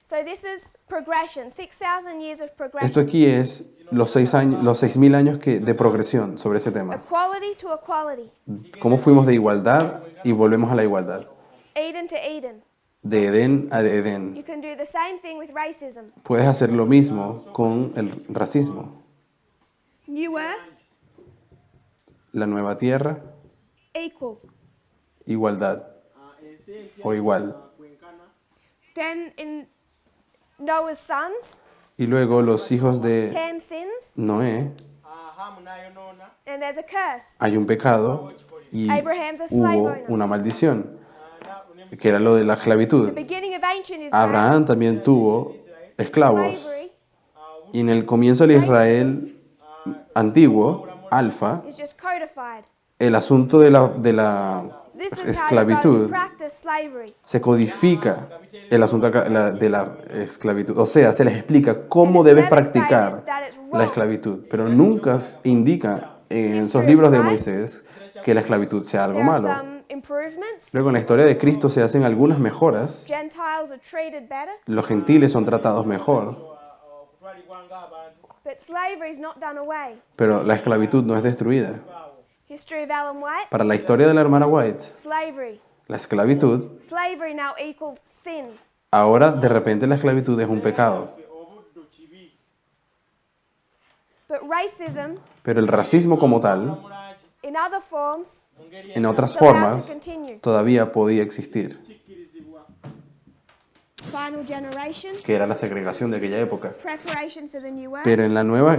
Speaker 1: So this is progression, 6,000 years of
Speaker 2: Esto
Speaker 1: progression.
Speaker 2: aquí es los 6.000 años de progresión sobre ese tema.
Speaker 1: Equality to equality.
Speaker 2: Cómo fuimos de igualdad y volvemos a la igualdad.
Speaker 1: Eden to Eden.
Speaker 2: De Edén a Edén.
Speaker 1: You can do the same thing with racism.
Speaker 2: Puedes hacer lo mismo con el racismo.
Speaker 1: New earth,
Speaker 2: La nueva tierra,
Speaker 1: equal.
Speaker 2: igualdad o igual.
Speaker 1: Then in Noah's sons,
Speaker 2: Y luego los hijos de
Speaker 1: Ham sins,
Speaker 2: Noé,
Speaker 1: and there's a curse.
Speaker 2: hay un pecado y
Speaker 1: Abraham's a slave
Speaker 2: hubo
Speaker 1: owner.
Speaker 2: una maldición, que era lo de la esclavitud.
Speaker 1: The beginning of ancient Israel,
Speaker 2: Abraham también tuvo esclavos.
Speaker 1: slavery
Speaker 2: Y en el comienzo del Israel antiguo, Alfa,
Speaker 1: is just codified.
Speaker 2: el asunto de la
Speaker 1: This is how you go to
Speaker 2: esclavitud
Speaker 1: practice slavery.
Speaker 2: se codifica el asunto de la esclavitud. O sea, se les explica cómo
Speaker 1: And it's
Speaker 2: debes
Speaker 1: never
Speaker 2: practicar
Speaker 1: stated that it's
Speaker 2: la
Speaker 1: wrong.
Speaker 2: esclavitud. Pero nunca indica en esos libros de Moisés que la esclavitud sea algo
Speaker 1: There are
Speaker 2: malo.
Speaker 1: some improvements.
Speaker 2: Luego en la historia de Cristo se hacen algunas mejoras.
Speaker 1: Gentiles are treated better,
Speaker 2: Los gentiles son tratados mejor,
Speaker 1: but slavery is not done away.
Speaker 2: pero la esclavitud no es destruida.
Speaker 1: History of Ellen White,
Speaker 2: Para la historia de la hermana White,
Speaker 1: slavery.
Speaker 2: la esclavitud,
Speaker 1: Slavery now equals sin.
Speaker 2: ahora de repente la esclavitud es un pecado.
Speaker 1: But racism,
Speaker 2: Pero el racismo como tal,
Speaker 1: in other forms,
Speaker 2: en otras
Speaker 1: is allowed to
Speaker 2: formas,
Speaker 1: continue.
Speaker 2: todavía podía existir,
Speaker 1: Final generation,
Speaker 2: que era la segregación de aquella época.
Speaker 1: preparation for the new earth.
Speaker 2: Pero en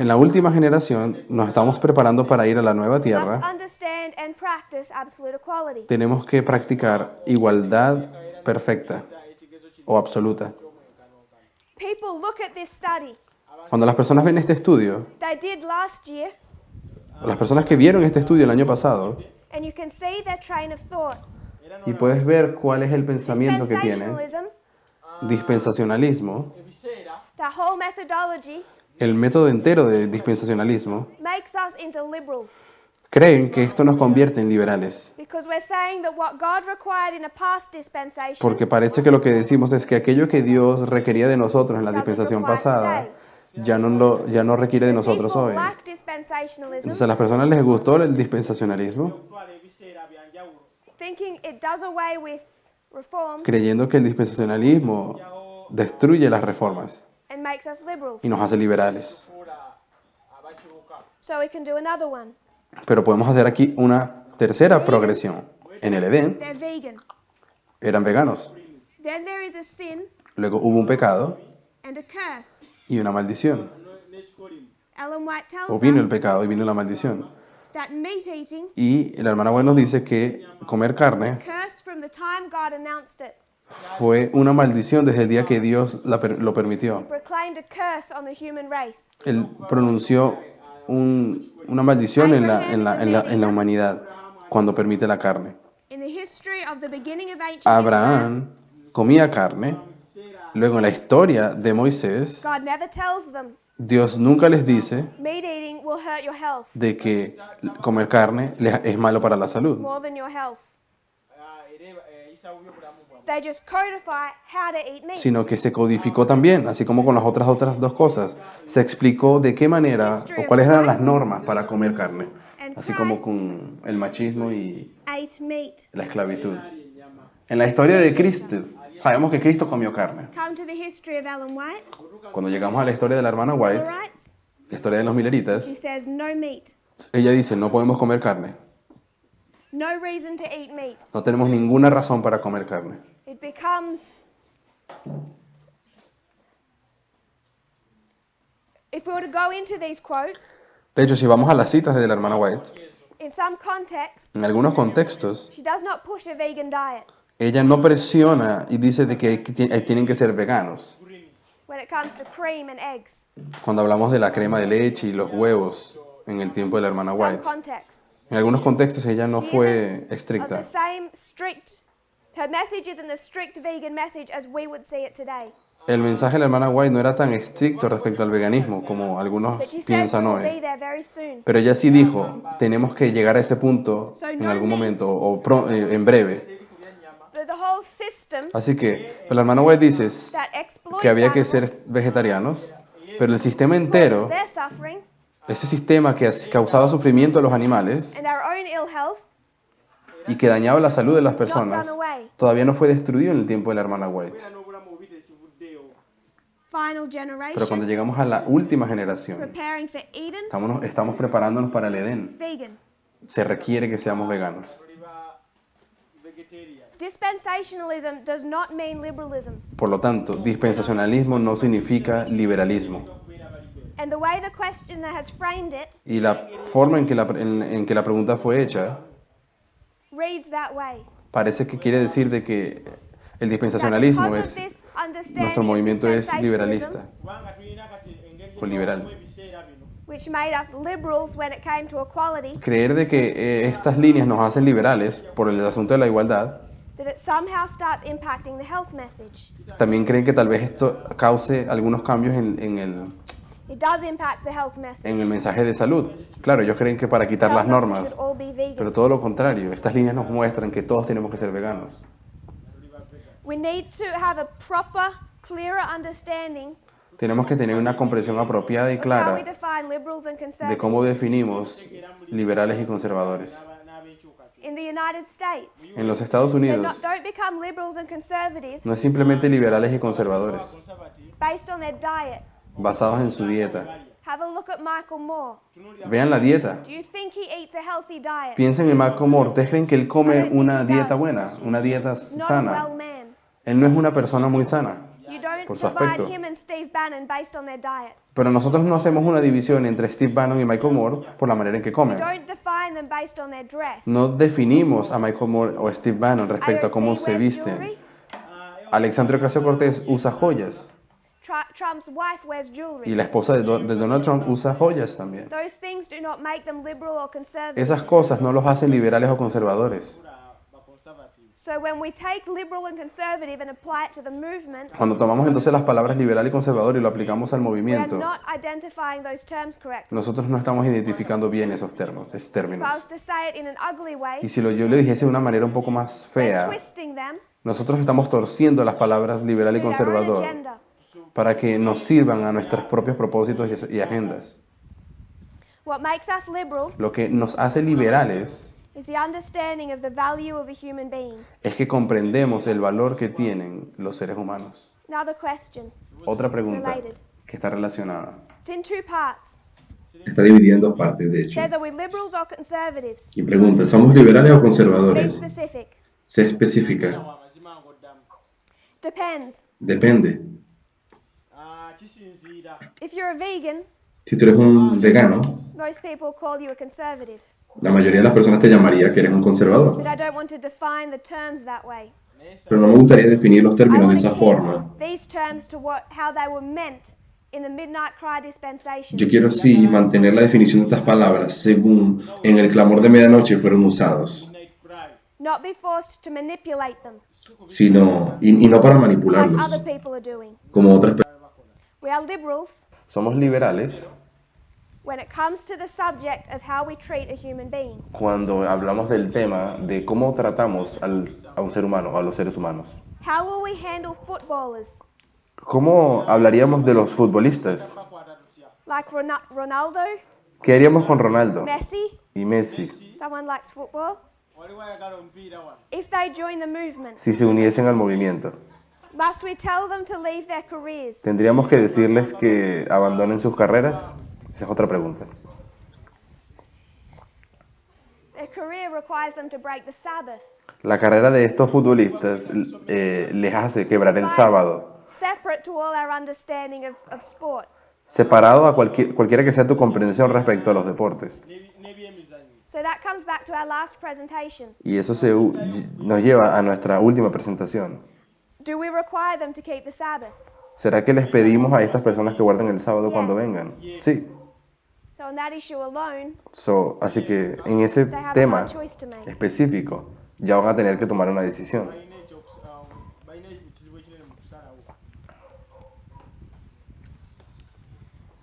Speaker 2: la última generación, nos estamos preparando para ir a la nueva
Speaker 1: Must
Speaker 2: tierra.
Speaker 1: understand and practice absolute equality.
Speaker 2: Tenemos que practicar igualdad perfecta o absoluta.
Speaker 1: People look at this study.
Speaker 2: Cuando las personas ven este estudio,
Speaker 1: They did last year,
Speaker 2: o las personas que vieron este estudio el año pasado,
Speaker 1: and you can see their train of thought.
Speaker 2: y puedes ver cuál es el pensamiento que tiene,
Speaker 1: Dispensationalism,
Speaker 2: dispensacionalismo,
Speaker 1: the whole methodology,
Speaker 2: el método entero de dispensacionalismo,
Speaker 1: makes us into liberals.
Speaker 2: creen que esto nos convierte en liberales.
Speaker 1: Because we're saying that what God required in a past dispensation
Speaker 2: Porque parece que lo que decimos es que aquello que Dios requería de nosotros en la dispensación pasada ya no requiere de nosotros
Speaker 1: people
Speaker 2: hoy.
Speaker 1: like dispensationalism,
Speaker 2: Entonces a las personas les gustó el dispensacionalismo,
Speaker 1: thinking it does away with reforms
Speaker 2: creyendo que el dispensacionalismo destruye las reformas
Speaker 1: and makes us liberals.
Speaker 2: y nos hace liberales.
Speaker 1: So we can do another one.
Speaker 2: Pero podemos hacer aquí una tercera progresión. En el Edén
Speaker 1: They're vegan.
Speaker 2: eran veganos,
Speaker 1: Then there is a sin
Speaker 2: luego hubo un pecado
Speaker 1: and a curse.
Speaker 2: y una maldición.
Speaker 1: Ellen White
Speaker 2: O
Speaker 1: tells
Speaker 2: vino el
Speaker 1: us
Speaker 2: pecado y vino la maldición.
Speaker 1: that meat eating
Speaker 2: Y la hermana White nos dice que comer carne
Speaker 1: cursed from the time God announced it.
Speaker 2: fue una maldición desde el día que Dios lo permitió.
Speaker 1: Proclaimed a curse on the human race.
Speaker 2: Él pronunció una maldición en la humanidad cuando permite la carne.
Speaker 1: In the history of the beginning of ancient Israel,
Speaker 2: Abraham comía carne. Luego en la historia de Moisés,
Speaker 1: God never tells them
Speaker 2: Dios nunca les dice
Speaker 1: meat eating will hurt your health
Speaker 2: de que comer carne es malo para la salud,
Speaker 1: more than your health. They just codify how to eat meat.
Speaker 2: sino que se codificó también, así como con las otras dos cosas. Se explicó de qué manera o cuáles eran las normas para comer carne.
Speaker 1: And
Speaker 2: así como
Speaker 1: Christ
Speaker 2: con el machismo y
Speaker 1: ate meat.
Speaker 2: la esclavitud. En la historia de Cristo, sabemos que Cristo comió carne.
Speaker 1: Come to the history of Ellen White,
Speaker 2: Cuando llegamos a la historia de la hermana White,
Speaker 1: Millerites,
Speaker 2: la historia de los
Speaker 1: she
Speaker 2: Milleritas,
Speaker 1: says no meat.
Speaker 2: ella dice, no podemos comer carne.
Speaker 1: No reason to eat meat.
Speaker 2: No tenemos ninguna razón para comer carne.
Speaker 1: It becomes, if we were to go into these quotes,
Speaker 2: De hecho, si vamos a las citas de la hermana White,
Speaker 1: in some contexts,
Speaker 2: en algunos contextos,
Speaker 1: she does not push a vegan diet.
Speaker 2: ella no presiona y dice de que tienen que ser veganos.
Speaker 1: When it comes to cream and eggs,
Speaker 2: Cuando hablamos de la crema de leche y los huevos en el tiempo de la hermana
Speaker 1: some
Speaker 2: White,
Speaker 1: contexts,
Speaker 2: en algunos contextos ella no
Speaker 1: she
Speaker 2: fue
Speaker 1: isn't of
Speaker 2: estricta.
Speaker 1: the same strict. Her message isn't the strict vegan message as we would see it today.
Speaker 2: El mensaje de la hermana White no era tan estricto respecto al veganismo como algunos
Speaker 1: But she says we
Speaker 2: piensan
Speaker 1: will be
Speaker 2: hoy.
Speaker 1: there very soon.
Speaker 2: Pero ella sí dijo, tenemos que llegar a ese punto en algún momento o en breve.
Speaker 1: But the whole system
Speaker 2: Así que la hermana White dice
Speaker 1: that exploits
Speaker 2: que había que ser
Speaker 1: animals
Speaker 2: vegetarianos, pero el sistema
Speaker 1: causes
Speaker 2: entero,
Speaker 1: their suffering
Speaker 2: ese sistema que causaba sufrimiento a los animales
Speaker 1: and our own ill health
Speaker 2: y que dañaba la salud de las
Speaker 1: is not done
Speaker 2: personas,
Speaker 1: away.
Speaker 2: todavía no fue destruido en el tiempo de la hermana White.
Speaker 3: n'obulamu bubi tekivuddeyo.
Speaker 1: Final
Speaker 2: Pero
Speaker 1: generation
Speaker 2: cuando llegamos a la última generación,
Speaker 1: preparing for Eden,
Speaker 2: estamos preparándonos para el Edén.
Speaker 1: vegan.
Speaker 2: Se requiere que seamos veganos.
Speaker 3: Tuliba vegetarian.
Speaker 1: Dispensationalism does not mean liberalism.
Speaker 2: Por lo tanto, dispensacionalismo no significa liberalismo.
Speaker 1: And the way the questioner has framed it
Speaker 2: Y la forma en que la pregunta fue hecha
Speaker 1: reads that way.
Speaker 2: parece que quiere decir de que el
Speaker 1: That
Speaker 2: dispensacionalismo
Speaker 1: because of
Speaker 2: es,
Speaker 1: this understanding
Speaker 2: nuestro
Speaker 1: of
Speaker 2: movimiento es
Speaker 1: dispensationalism,
Speaker 2: liberalista.
Speaker 3: Kubanga tulina kati engeri
Speaker 2: O liberal.
Speaker 3: gy'obamu ebiseera bino.
Speaker 1: which made us liberals when it came to equality,
Speaker 2: Creer de que estas líneas nos hacen liberales por el asunto de la igualdad,
Speaker 1: that it somehow starts impacting the health message.
Speaker 2: también creen que tal vez esto cause algunos cambios
Speaker 1: It does impact the health message.
Speaker 2: en el mensaje de salud. Claro, ellos creen que para quitar las
Speaker 1: Tells us we
Speaker 2: normas,
Speaker 1: should all be vegan.
Speaker 2: pero todo lo contrario, estas líneas nos muestran que todos tenemos que ser veganos.
Speaker 1: We need to have a proper, clearer understanding
Speaker 2: Tenemos que tener una comprensión apropiada y
Speaker 1: of how we
Speaker 2: clara
Speaker 1: define liberals and
Speaker 2: de cómo
Speaker 1: conservatives.
Speaker 2: definimos liberales y conservadores.
Speaker 3: N'ab'enkyukakyuka.
Speaker 1: In the United States,
Speaker 2: En los Estados
Speaker 1: they
Speaker 2: Unidos
Speaker 1: don't become liberals and conservatives
Speaker 2: no es simplemente liberales y conservadores,
Speaker 3: Conservative.
Speaker 1: based on their diet.
Speaker 2: basados en su dieta.
Speaker 1: Have a look at Michael Moore.
Speaker 2: Vean la dieta.
Speaker 1: Do you think he eats a healthy diet?
Speaker 2: Piensen en Malcolm Moore. ¿Ustedes creen que él come una dieta buena, una dieta
Speaker 1: He's not a
Speaker 2: sana?
Speaker 1: well man.
Speaker 2: Él no es una persona muy sana.
Speaker 1: You don't
Speaker 2: Por su
Speaker 1: divide
Speaker 2: aspecto.
Speaker 1: him and Steve Bannon based on their diet.
Speaker 2: Pero nosotros no hacemos una división entre Steve Bannon y Michael Moore por la manera en que comen.
Speaker 1: Don't define them based on their dress.
Speaker 2: No definimos a Michael Moore o Steve Bannon respecto a cómo
Speaker 1: AOC
Speaker 2: se
Speaker 1: wears
Speaker 2: visten.
Speaker 1: jewelry.
Speaker 2: Alexandria Ocasio-Cortez usa joyas
Speaker 1: Trump's wife wears jewelry.
Speaker 2: y la esposa de Donald Trump usa joyas también.
Speaker 1: Those things do not make them liberal or conservative.
Speaker 2: Esas cosas no los hacen liberales o conservadores.
Speaker 3: Baconservative.
Speaker 1: So when we take liberal and conservative and apply it to the movement,
Speaker 2: Cuando tomamos entonces las palabras liberal y conservador y lo aplicamos al
Speaker 1: we are
Speaker 2: movimiento,
Speaker 1: not identifying those terms correctly.
Speaker 2: nosotros no estamos identificando bien esos
Speaker 1: If I was
Speaker 2: términos.
Speaker 1: to say it in an ugly way,
Speaker 2: Y si yo le dijese de una manera un poco más
Speaker 1: we're
Speaker 2: fea,
Speaker 1: twisting them
Speaker 2: nosotros estamos torciendo las palabras liberal y
Speaker 1: to suit our own
Speaker 2: conservador
Speaker 1: agenda.
Speaker 2: para que nos sirvan a nuestros propios propósitos y agendas.
Speaker 1: What makes us liberal
Speaker 2: Lo que nos hace liberales
Speaker 1: is the understanding of the value of a human being.
Speaker 2: es que comprendemos el valor que tienen los seres humanos.
Speaker 1: Another question.
Speaker 2: Otra pregunta
Speaker 1: Related.
Speaker 2: que está relacionada.
Speaker 1: It's in two parts.
Speaker 2: Está dividida en dos partes, de
Speaker 1: It
Speaker 2: hecho.
Speaker 1: says, are we liberals or conservatives?
Speaker 2: Y pregunta, ¿somos liberales o
Speaker 1: Be
Speaker 2: conservadores?
Speaker 1: specific.
Speaker 2: Se especifica.
Speaker 3: Amazima ng'oddamu.
Speaker 1: Depends.
Speaker 2: Depende.
Speaker 3: Kisinziira.
Speaker 1: If you're a vegan,
Speaker 2: Si tú eres un vegano,
Speaker 1: most people call you a conservative.
Speaker 2: la mayoría de las personas te llamaría que eres un conservador.
Speaker 1: But I don't want to define the terms that way.
Speaker 2: Pero no me gustaría definir los
Speaker 1: I
Speaker 2: términos de
Speaker 1: want
Speaker 2: esa
Speaker 1: to
Speaker 2: forma.
Speaker 1: keep these terms to how they were meant in the Midnight Cry dispensation.
Speaker 2: Yo quiero sí mantener la definición de estas palabras según en el clamor de medianoche fueron usados,
Speaker 3: Midnight Cry.
Speaker 1: Not be forced to manipulate them
Speaker 2: sino y no para
Speaker 1: like
Speaker 2: manipularlos,
Speaker 1: other people are doing.
Speaker 2: como otras personas.
Speaker 1: We are liberals
Speaker 2: Somos liberales
Speaker 1: when it comes to the subject of how we treat a human being.
Speaker 2: cuando hablamos del tema de cómo tratamos a un ser humano, a los seres humanos.
Speaker 1: How will we handle footballers
Speaker 2: ¿Cómo hablaríamos de los futbolistas?
Speaker 3: Bakwata tutya.
Speaker 1: like Ronaldo,
Speaker 2: ¿Qué haríamos con Ronaldo,
Speaker 1: Messi,
Speaker 2: y Messi,
Speaker 1: someone likes football,
Speaker 3: waliwo ayagala omupiira wano
Speaker 1: if they join the movement,
Speaker 2: si se uniesen al movimiento,
Speaker 1: must we tell them to leave their careers?
Speaker 2: ¿tendríamos que decirles que abandonen sus carreras? Esa es otra pregunta.
Speaker 1: Their career requires them to break the Sabbath.
Speaker 2: La carrera de estos futbolistas les hace quebrar el sábado,
Speaker 1: Separate to all our understanding of sport.
Speaker 2: separado a cualquiera que sea tu comprensión respecto a los deportes.
Speaker 3: n'ebyemizannyo.
Speaker 1: So that comes back to our last presentation.
Speaker 2: Y eso nos lleva a nuestra última presentación.
Speaker 1: Do we require them to keep the Sabbath?
Speaker 2: ¿Será que les pedimos a estas personas que guarden el sábado cuando vengan? Sí.
Speaker 1: So on that issue alone,
Speaker 2: Así que en ese
Speaker 1: they have a
Speaker 2: tema
Speaker 1: hard choice to make.
Speaker 2: específico ya van a tener que tomar una decisión.
Speaker 3: balina ekizibu ekinene mu kusalawo,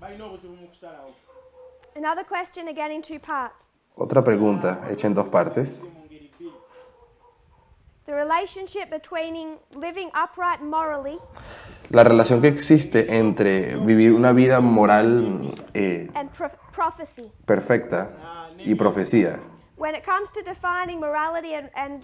Speaker 3: balina obuzibu mu kusalawo.
Speaker 1: Another question again in two parts.
Speaker 2: Otra pregunta hecha en dos partes.
Speaker 3: Mu ngeri bbiri,
Speaker 1: The relationship between living upright morally
Speaker 2: La relación que existe entre vivir una vida moral
Speaker 1: and prophecy.
Speaker 2: perfecta y profecía.
Speaker 1: When it comes to defining morality and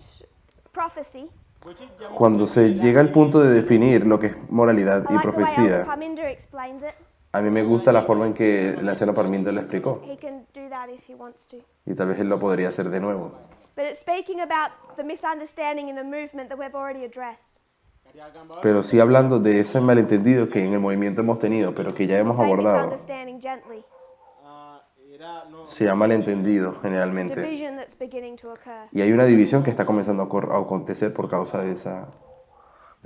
Speaker 1: prophecy,
Speaker 3: bwe kijja mu
Speaker 2: Cuando se llega al punto de definir lo que es moralidad
Speaker 1: I
Speaker 2: y
Speaker 1: like the way Elder
Speaker 2: profecía,
Speaker 1: Parminder explains it.
Speaker 2: a mí me gusta la forma en que el anciano Parminder lo explicó.
Speaker 1: He can do that if he wants to.
Speaker 2: Y tal vez él lo podría hacer de nuevo.
Speaker 1: But it's speaking about the misunderstanding in the movement that we've already addressed.
Speaker 3: kati agamba
Speaker 2: Pero sí hablando de ese malentendido que en el movimiento hemos tenido, pero que ya hemos
Speaker 1: Say
Speaker 2: abordado.
Speaker 1: misunderstanding gently.
Speaker 3: era no
Speaker 2: Se ha malentendido generalmente.
Speaker 1: Division that's beginning to occur.
Speaker 2: Y hay una división que está comenzando a acontecer por causa de ese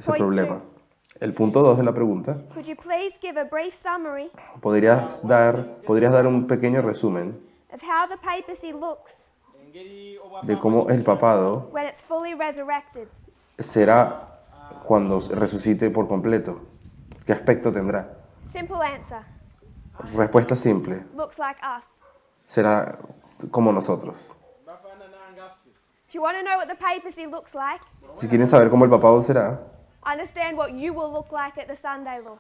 Speaker 1: Point
Speaker 2: problema.
Speaker 1: two.
Speaker 2: El punto 2 de la pregunta.
Speaker 1: Could you please give a brief summary
Speaker 2: ¿Podrías dar un pequeño resumen
Speaker 1: of how the papacy looks
Speaker 3: engeri obwa
Speaker 2: de cómo el papado
Speaker 1: when it's fully resurrected?
Speaker 2: será cuando resucite por completo? ¿Qué aspecto tendrá?
Speaker 1: Simple answer.
Speaker 2: Respuesta simple.
Speaker 1: Looks like us.
Speaker 2: Será como nosotros.
Speaker 3: bafaanana ngaffe.
Speaker 1: If you want to know what the papacy looks like,
Speaker 2: Si quieren saber cómo el papado será,
Speaker 1: understand what you will look like at the Sunday law.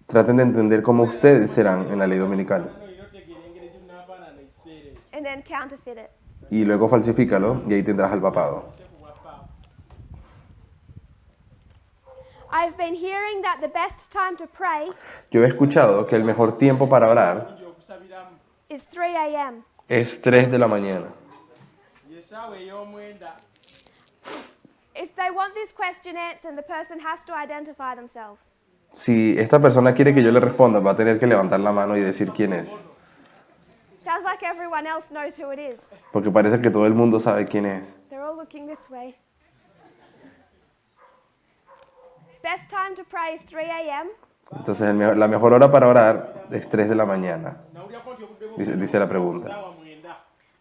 Speaker 2: traten de entender cómo ustedes serán en la ley dominical.
Speaker 3: no ino otegeera engeri gye munaafaanana ekiseera ekyo
Speaker 1: And then counterfeit it.
Speaker 2: Y luego falsifícalo y ahí tendrás al papado.
Speaker 3: ese ku bwa paapa.
Speaker 1: I've been hearing that the best time to pray
Speaker 2: Yo he escuchado que el mejor tiempo para orar
Speaker 3: Bulungi okusabiramu
Speaker 1: is 3 a.m.
Speaker 2: es 3 de la mañana.
Speaker 3: yesaawa ey'omwenda.
Speaker 1: If they want this question answered, the person has to identify themselves.
Speaker 2: Si esta persona quiere que yo le responda, va a tener que levantar la mano y decir quién es.
Speaker 1: Sounds like everyone else knows who it is.
Speaker 2: Porque parece que todo el mundo sabe quién es.
Speaker 1: They're all looking this way. Best time to pray is 3 a.m.
Speaker 2: Entonces la mejor hora para orar es 3 de la mañana,
Speaker 3: nawulirako nti obudde bwo
Speaker 2: dice la pregunta.
Speaker 3: saawa mwenda.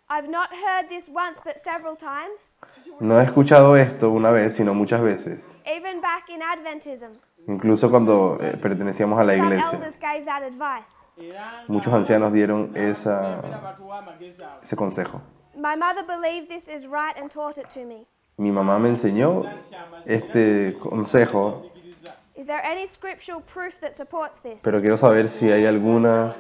Speaker 1: I've not heard this once but several times,
Speaker 2: No he escuchado esto una vez, sino muchas veces.
Speaker 1: even back in Adventism.
Speaker 2: Incluso cuando pertenecíamos a la
Speaker 1: Some
Speaker 2: iglesia.
Speaker 1: elders gave that advice.
Speaker 3: era
Speaker 2: Muchos ancianos dieron
Speaker 3: era batuwa amagezi ago.
Speaker 2: ese consejo.
Speaker 1: My mother believed this is right and taught it to me.
Speaker 2: Mi mamá me enseñó este consejo,
Speaker 1: Is there any scriptural proof that supports this?
Speaker 2: pero quiero saber si hay alguna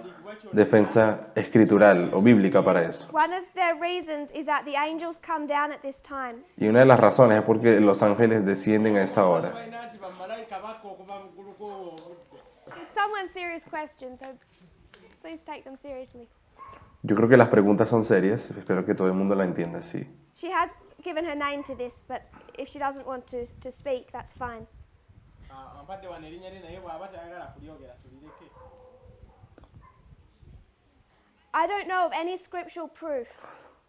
Speaker 2: defensa escritural o bíblica para eso.
Speaker 1: One of their reasons is that the angels come down at this time.
Speaker 2: Y una de las razones es porque los ángeles descienden a esa hora.
Speaker 3: balina nti bamalayika bakka okuva mu ggulu kw'obudde.
Speaker 1: Someone's serious question, so please take them seriously.
Speaker 2: Yo creo que las preguntas son serias, espero que todo el mundo la entienda así.
Speaker 1: She has given her name to this, but if she doesn't want to speak, that's fine.
Speaker 3: Ampadde wano erinnya lye naye bw'aba tayagala kulyogera tulireke.
Speaker 1: I don't know of any scriptural proof.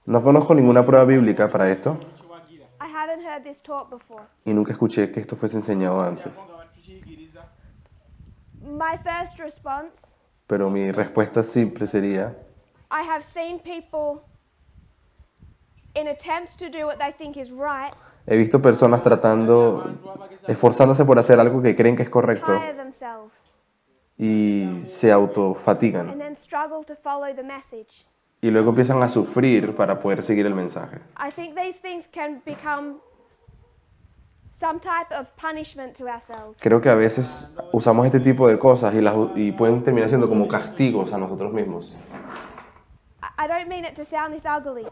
Speaker 2: No conozco ninguna prueba bíblica para esto
Speaker 3: Kiwagira.
Speaker 1: I haven't heard this taught before.
Speaker 2: y nunca escuché que esto fuese enseñado antes.
Speaker 3: Ko nga batukiyigiriza.
Speaker 1: My first response,
Speaker 2: Pero mi respuesta siempre sería,
Speaker 1: I have seen people in attempts to do what they think is right,
Speaker 2: he visto personas esforzándose por hacer algo que creen que es correcto
Speaker 1: tire themselves,
Speaker 2: y se autofatigan.
Speaker 1: and then struggle to follow the message.
Speaker 2: Y luego empiezan a sufrir para poder seguir el mensaje.
Speaker 1: I think these things can become some type of punishment to ourselves.
Speaker 2: Creo que a veces usamos este tipo de cosas y pueden terminar siendo como castigos a nosotros mismos.
Speaker 1: I I don't mean it to sound this ugly.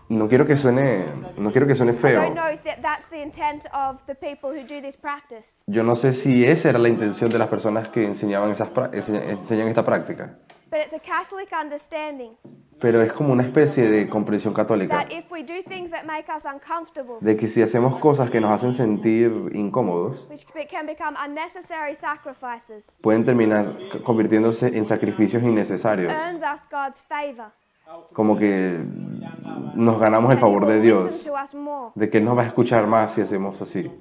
Speaker 2: No quiero que suene
Speaker 1: I
Speaker 2: feo.
Speaker 1: don't know if that's the intent of the people who do this practice.
Speaker 2: Yo no sé si esa era la intención de las personas que enseñan esta práctica,
Speaker 1: But it's a Catholic understanding
Speaker 2: pero es como una especie de comprensión católica,
Speaker 1: that if we do things that make us uncomfortable,
Speaker 2: de que si hacemos cosas que nos hacen sentir incómodos,
Speaker 1: which can become unnecessary sacrifices,
Speaker 2: pueden terminar convirtiéndose en sacrificios innecesarios,
Speaker 1: earns us God's favor.
Speaker 2: como que nos ganamos el
Speaker 1: And he
Speaker 2: favor de
Speaker 1: will
Speaker 2: Dios,
Speaker 1: listen to us more.
Speaker 2: de que Él nos va a escuchar más si hacemos así.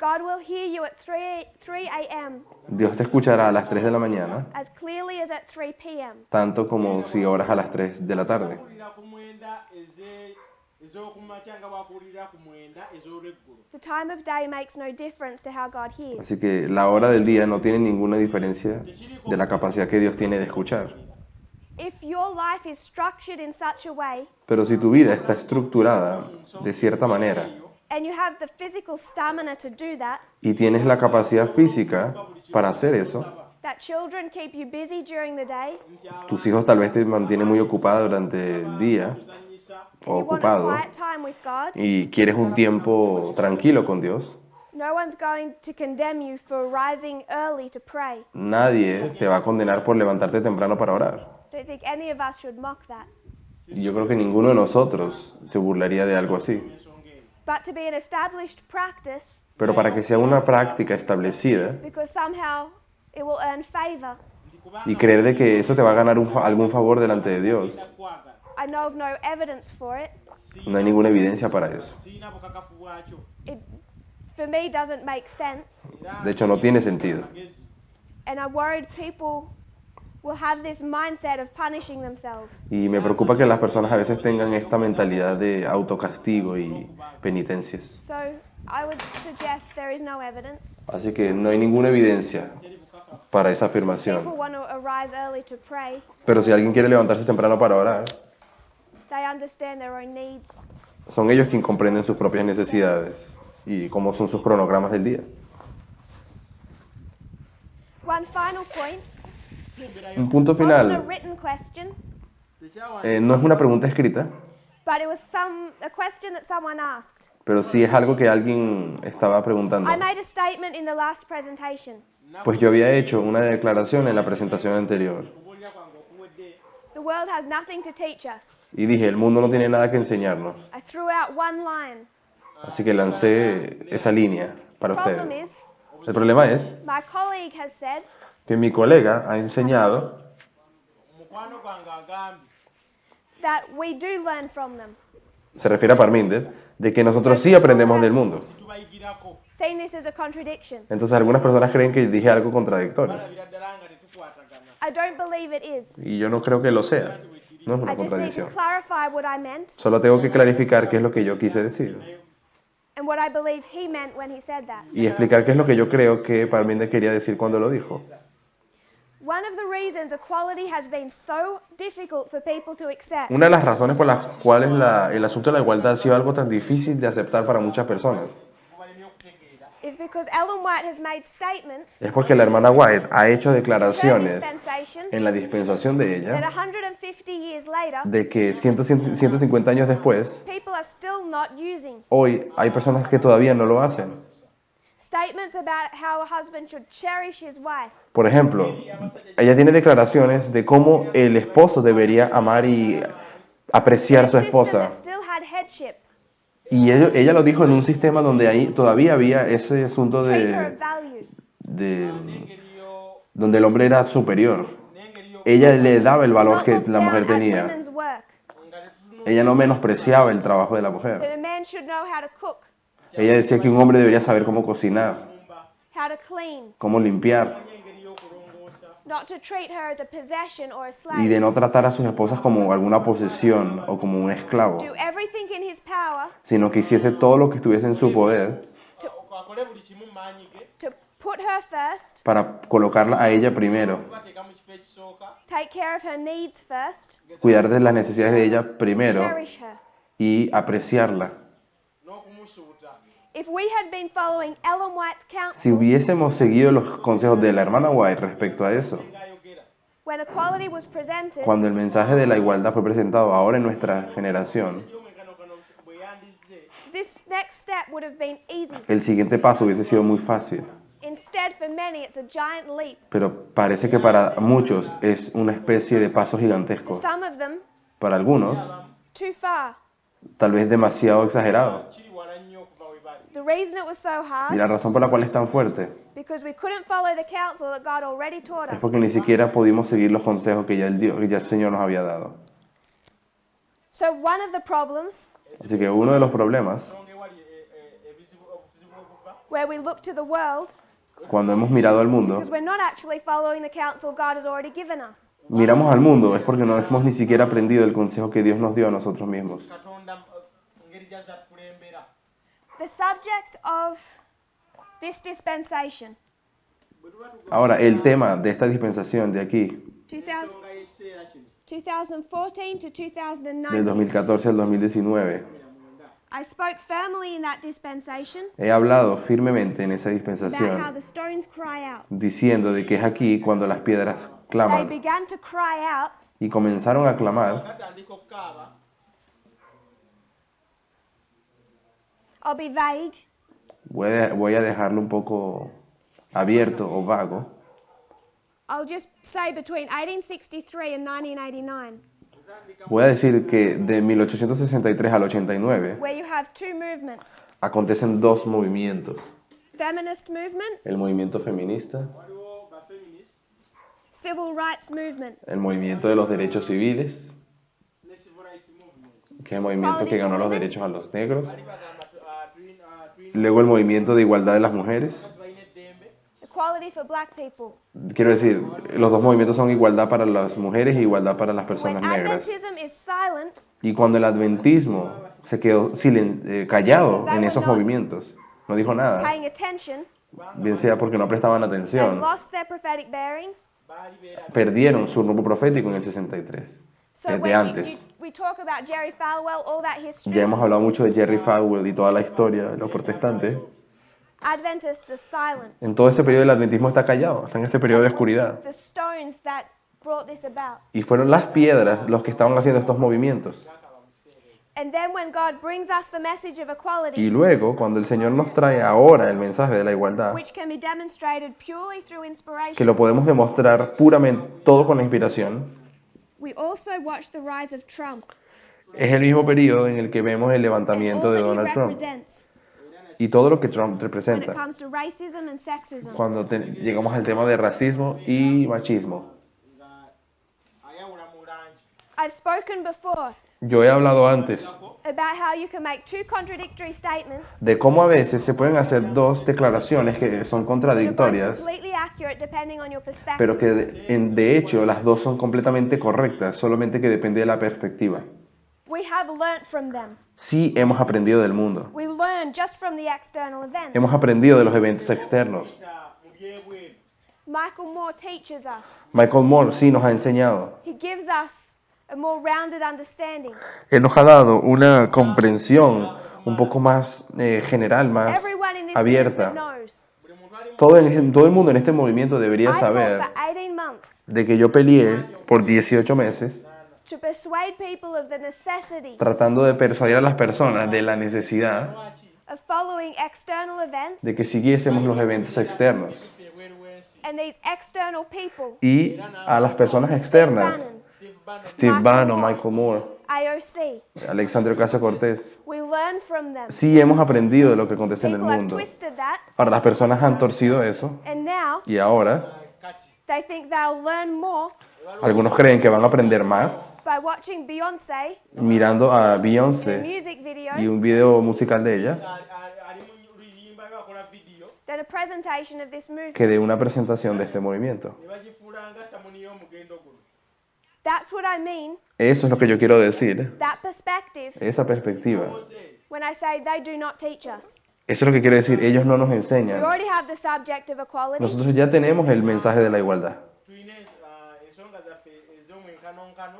Speaker 1: God will hear you at 3 a.m.
Speaker 2: Dios te escuchará a las 3 de la mañana,
Speaker 1: as clearly as at 3 p.m.
Speaker 2: tanto como si oras a las 3 de la tarde.
Speaker 3: Bakuwulira ku mwenda ez'okumakya nga bakuwulira ku mwenda ez'olweggulo.
Speaker 1: The time of day makes no difference to how God hears.
Speaker 2: Así que la hora del día no tiene ninguna diferencia de la capacidad que Dios tiene de escuchar.
Speaker 1: If your life is structured in such a way
Speaker 2: Pero si tu vida está estructurada de cierta manera
Speaker 1: and you have the physical stamina to do that,
Speaker 2: y tienes la capacidad física para hacer eso,
Speaker 1: that children keep you busy during the day,
Speaker 2: tus hijos tal vez te mantienen muy ocupada durante el día o
Speaker 1: you want a
Speaker 2: ocupado
Speaker 1: quiet time with God,
Speaker 2: y quieres un tiempo tranquilo con Dios,
Speaker 1: no one's going to condemn you for rising early to pray.
Speaker 2: nadie te va a condenar por levantarte temprano para orar.
Speaker 1: I don't think any of us should mock that.
Speaker 2: Y yo creo que ninguno de nosotros se burlaría de algo así.
Speaker 1: But to be an established practice,
Speaker 2: Pero para que sea una práctica establecida
Speaker 1: because somehow it will earn favor,
Speaker 2: y creer de que eso te va a ganar algún favor delante de Dios,
Speaker 1: I know of no evidence for it.
Speaker 2: no hay ninguna evidencia para eso.
Speaker 3: Sirina bukakafu bwakyo.
Speaker 1: It, for me, doesn't make sense.
Speaker 2: De hecho, no tiene sentido.
Speaker 1: And I'm worried people will have this mindset of punishing themselves.
Speaker 2: Y me preocupa que las personas a veces tengan esta mentalidad de autocastigo y penitencias.
Speaker 1: So I would suggest there is no evidence.
Speaker 2: Así que no hay ninguna evidencia para esa
Speaker 1: People
Speaker 2: afirmación.
Speaker 1: want to arise early to pray.
Speaker 2: Pero si alguien quiere levantarse temprano para orar,
Speaker 1: They understand their own needs.
Speaker 2: son ellos quienes comprenden sus propias necesidades y cómo son sus cronogramas del día.
Speaker 1: One final point.
Speaker 2: Un punto
Speaker 1: Wasn't a
Speaker 2: final,
Speaker 1: written question,
Speaker 2: no es una pregunta escrita,
Speaker 1: but it was a question that someone asked.
Speaker 2: pero sí es algo que alguien estaba preguntando.
Speaker 1: I made a statement in the last presentation.
Speaker 2: Pues yo había hecho una declaración en la presentación anterior
Speaker 3: Okubuulira kwange okuwedde.
Speaker 1: The world has nothing to teach us.
Speaker 2: y dije, el mundo no tiene nada que enseñarnos.
Speaker 1: I threw out one line.
Speaker 2: Así que lancé esa línea para
Speaker 1: Problem
Speaker 2: ustedes.
Speaker 1: is,
Speaker 2: El problema es
Speaker 1: my colleague has said
Speaker 2: que mi colega ha enseñado
Speaker 3: Mukwano gwange agambye.
Speaker 1: that we do learn from them.
Speaker 2: se refiere a Parminder, de que nosotros sí aprendemos del mundo.
Speaker 3: Tubayigirako.
Speaker 1: Seeing this as a contradiction.
Speaker 2: Entonces algunas personas creen que dije algo contradictorio.
Speaker 3: Balabira ddala nga tetukwatagana.
Speaker 1: I don't believe it is.
Speaker 2: Y yo no creo que lo sea. No es una
Speaker 1: I just need to
Speaker 2: contradicción.
Speaker 1: clarify what I meant
Speaker 2: Solo tengo que clarificar qué es lo que yo quise decir.
Speaker 1: and what I believe he meant when he said that.
Speaker 2: Y explicar qué es lo que yo creo que Parminder quería decir cuando lo dijo.
Speaker 1: One of the reasons equality has been so difficult for people to accept
Speaker 2: Una de las razones por las cuales el asunto de la igualdad ha sido algo tan difícil de aceptar para muchas personas
Speaker 3: Mubalimi okutegeera.
Speaker 1: is because Ellen White has made statements
Speaker 2: es porque la hermana White ha hecho
Speaker 1: in her
Speaker 2: declaraciones
Speaker 1: dispensation
Speaker 2: en la dispensación de
Speaker 1: that
Speaker 2: ella
Speaker 1: 150 years later,
Speaker 2: de que 150 años después,
Speaker 1: people are still not using.
Speaker 2: hoy hay personas que todavía no lo hacen.
Speaker 1: Statements about how a husband should cherish his wife,
Speaker 2: Por ejemplo, ella tiene declaraciones de cómo el esposo debería amar y apreciar a
Speaker 1: a
Speaker 2: su
Speaker 1: system
Speaker 2: esposa.
Speaker 1: that still had headship,
Speaker 2: Y ella lo dijo en un sistema donde ahí todavía había ese asunto
Speaker 1: treat her of
Speaker 2: de,
Speaker 1: value.
Speaker 2: de-
Speaker 3: N'engeri yo-
Speaker 2: donde el hombre era superior.
Speaker 3: n'engeri yo-
Speaker 2: Ella le daba el valor
Speaker 1: Not
Speaker 2: que
Speaker 1: look
Speaker 2: la
Speaker 1: down
Speaker 2: mujer
Speaker 1: at
Speaker 2: tenía.
Speaker 1: women's work.
Speaker 3: nga tetutunula
Speaker 2: Ella no menospreciaba el trabajo de la mujer.
Speaker 1: That a man should know how to cook,
Speaker 2: Ella decía que un hombre debería saber cómo cocinar,
Speaker 1: how to clean,
Speaker 2: cómo limpiar
Speaker 3: n'engeri y'okulongoosa.
Speaker 1: not to treat her as a possession or a
Speaker 2: y
Speaker 1: slave.
Speaker 2: de no tratar a sus esposas como alguna posesión o como un esclavo,
Speaker 1: Do everything in his power
Speaker 2: sino que hiciese todo lo que estuviese en su poder
Speaker 3: Akole buli kimu mu maanyi ge.
Speaker 1: to put her first,
Speaker 2: para colocarla a ella primero,
Speaker 3: Okubateeka mu kifo ekisooka.
Speaker 1: take care of her needs first,
Speaker 2: cuidar de las necesidades de ella primero
Speaker 1: cherish her.
Speaker 2: y apreciarla.
Speaker 3: N'okumusuuta.
Speaker 1: If we had been following Ellen White's
Speaker 2: Si
Speaker 1: counsel,
Speaker 2: hubiésemos seguido los consejos de la hermana White respecto a eso,
Speaker 3: Ng'ayogera.
Speaker 1: when equality was presented,
Speaker 2: Cuando el mensaje de la igualdad fue presentado ahora en nuestra generación,
Speaker 3: yo omwenkano kano bwe yandize
Speaker 1: this next step would have been easy.
Speaker 2: el siguiente paso hubiese sido muy fácil.
Speaker 1: Instead, for many, it's a giant leap.
Speaker 2: Pero parece que para muchos es una especie de paso
Speaker 1: For
Speaker 2: gigantesco.
Speaker 1: some of them,
Speaker 2: Para algunos,
Speaker 1: too far.
Speaker 2: tal vez demasiado exagerado.
Speaker 3: kiri wala nnyo okuva we bali
Speaker 1: The reason it was so
Speaker 2: Y
Speaker 1: hard,
Speaker 2: la razón por la cual es tan fuerte
Speaker 1: because we couldn't follow the counsel that God already taught
Speaker 2: es
Speaker 1: us.
Speaker 2: porque ni siquiera pudimos seguir los consejos que ya el Señor nos había dado.
Speaker 1: So one of the problems
Speaker 2: Así que uno de los problemas,
Speaker 3: nsonga ewali obuzibu obuva
Speaker 1: where we look to the world,
Speaker 2: cuando hemos mirado al mundo,
Speaker 1: because we're not actually following the counsel God has already given us.
Speaker 2: miramos al mundo, es porque no hemos ni siquiera aprendido el consejo que Dios nos dio a nosotros mismos.
Speaker 3: katonda ngeri gyazza tukulembera
Speaker 1: The subject of this dispensation,
Speaker 3: bwe tuba
Speaker 2: Ahora, el tema de esta dispensación de aquí,
Speaker 1: 2000
Speaker 3: ensonga y'ekiseera kino
Speaker 1: 2014 to
Speaker 2: del
Speaker 1: 2019,
Speaker 2: 2014 al 2019,
Speaker 1: I spoke firmly in that dispensation
Speaker 2: he hablado firmemente en esa
Speaker 1: about how
Speaker 2: dispensación
Speaker 1: the stones cry out.
Speaker 2: diciendo de que es aquí cuando las piedras
Speaker 1: They
Speaker 2: claman
Speaker 1: began to cry out
Speaker 2: y comenzaron a clamar.
Speaker 3: katandika okukaaba
Speaker 1: I'll be vague.
Speaker 2: Voy a dejarlo un poco abierto o vago.
Speaker 1: I'll just say between 1863 and 1989,
Speaker 2: Voy a decir que de 1863 al 89
Speaker 1: where you have two movements.
Speaker 2: acontecen dos movimientos.
Speaker 1: Feminist movement,
Speaker 2: El movimiento feminista,
Speaker 3: waliwo bafeminist
Speaker 1: civil rights movement.
Speaker 2: el movimiento de los derechos civiles,
Speaker 3: ne civil rights movement
Speaker 2: que es el movimiento que ganó los derechos a los negros.
Speaker 3: bali bagamba tulina
Speaker 2: Luego el movimiento de igualdad de las mujeres.
Speaker 3: balina eddembe
Speaker 1: Equality for black people.
Speaker 2: Quiero decir, los dos movimientos son igualdad para las mujeres e igualdad para las
Speaker 1: When
Speaker 2: personas negras.
Speaker 1: Adventism is silent,
Speaker 2: Y cuando el adventismo se quedó callado en esos movimientos, no dijo nada,
Speaker 1: paying attention,
Speaker 2: bien sea porque no prestaban
Speaker 1: they've
Speaker 2: atención,
Speaker 1: lost their prophetic bearings.
Speaker 3: baali beera
Speaker 2: perdieron su rumbo profético en el 63.
Speaker 1: So
Speaker 2: Desde
Speaker 1: when
Speaker 2: antes.
Speaker 1: we talk about Jerry Falwell, all that history,
Speaker 2: Ya hemos hablado mucho de Jerry Falwell y toda la historia de los protestantes.
Speaker 1: Adventists are silent.
Speaker 2: En todo ese periodo el adventismo está callado, está en este periodo de oscuridad.
Speaker 1: The stones that brought this about.
Speaker 2: Y fueron las piedras los que estaban haciendo estos movimientos.
Speaker 1: And then when God brings us the message of
Speaker 2: Y
Speaker 1: equality,
Speaker 2: luego, cuando el Señor nos trae ahora el mensaje de la igualdad,
Speaker 1: which can be demonstrated purely through
Speaker 2: que
Speaker 1: inspiration,
Speaker 2: lo podemos demostrar puramente todo con la inspiración,
Speaker 1: we also watch the rise of Trump
Speaker 2: es el mismo periodo en el que vemos el
Speaker 1: and
Speaker 2: levantamiento
Speaker 1: all
Speaker 2: de
Speaker 1: that he
Speaker 2: Donald Trump
Speaker 1: represents
Speaker 2: y todo lo que Trump
Speaker 1: when it
Speaker 2: representa
Speaker 1: comes to racism and sexism.
Speaker 2: cuando llegamos al tema de racismo y machismo.
Speaker 3: nga ayawula mu langi
Speaker 1: I've spoken before
Speaker 2: Yo he hablado antes
Speaker 1: about how you can make two contradictory statements
Speaker 2: de cómo a veces se pueden hacer dos declaraciones que son
Speaker 1: that are both
Speaker 2: contradictorias,
Speaker 1: completely accurate depending on your perspective.
Speaker 2: pero que de hecho las dos son completamente correctas, solamente que depende de la perspectiva.
Speaker 1: We have learnt from them.
Speaker 2: Sí hemos aprendido del mundo,
Speaker 1: We learn just from the external events.
Speaker 2: hemos aprendido de los eventos externos.
Speaker 3: ta mu byebweru
Speaker 1: Michael Moore teaches us.
Speaker 2: Michael Moore sí nos ha enseñado.
Speaker 1: He gives us a more rounded understanding.
Speaker 2: Él nos ha dado una comprensión un poco más general, más
Speaker 1: Everyone in this movement
Speaker 2: abierta.
Speaker 1: knows.
Speaker 3: buli muntu ali
Speaker 2: Todo el mundo en este movimiento debería
Speaker 1: I fought
Speaker 2: saber
Speaker 1: for 18 months
Speaker 2: de que yo peleé por 18 meses
Speaker 1: to persuade people of the necessity
Speaker 2: tratando de persuadir a las personas de la necesidad
Speaker 3: lwaki
Speaker 1: of following external events,
Speaker 2: de que siguiésemos los eventos externos
Speaker 3: ebweru w'ensi
Speaker 1: and these external people,
Speaker 2: y a las personas externas,
Speaker 1: Bannon,
Speaker 3: steve bannon
Speaker 2: Steve Bannon, Michael Moore,
Speaker 1: IOC,
Speaker 2: Alexandria Ocasio-Cortez,
Speaker 1: we learn from them.
Speaker 2: sí hemos aprendido de lo que acontece en el
Speaker 1: People have
Speaker 2: mundo.
Speaker 1: twisted that,
Speaker 2: Ahora las personas han torcido eso
Speaker 1: and now
Speaker 2: y ahora
Speaker 3: kati
Speaker 1: they think they'll learn more
Speaker 2: algunos creen que van a aprender más
Speaker 1: by watching Beyonce
Speaker 2: mirando a
Speaker 1: in a
Speaker 2: Beyoncé
Speaker 1: music video
Speaker 2: y un video musical de ella
Speaker 3: ali mu luyimba bakola vidiyo
Speaker 1: than a presentation of this movement.
Speaker 2: que de una presentación de este movimiento.
Speaker 3: ne bagifuula nga samuni y'omugendo guno
Speaker 1: That's what I mean,
Speaker 2: Eso es lo que yo quiero decir,
Speaker 1: that perspective,
Speaker 2: esa perspectiva.
Speaker 1: when I say they do not teach us.
Speaker 2: Eso es lo que quiero decir, ellos no nos
Speaker 1: We
Speaker 2: enseñan.
Speaker 1: already have the subject of equality.
Speaker 2: Nosotros ya tenemos el mensaje de la igualdad.
Speaker 3: tulina ensonga zaffe ez'omwenkanonkano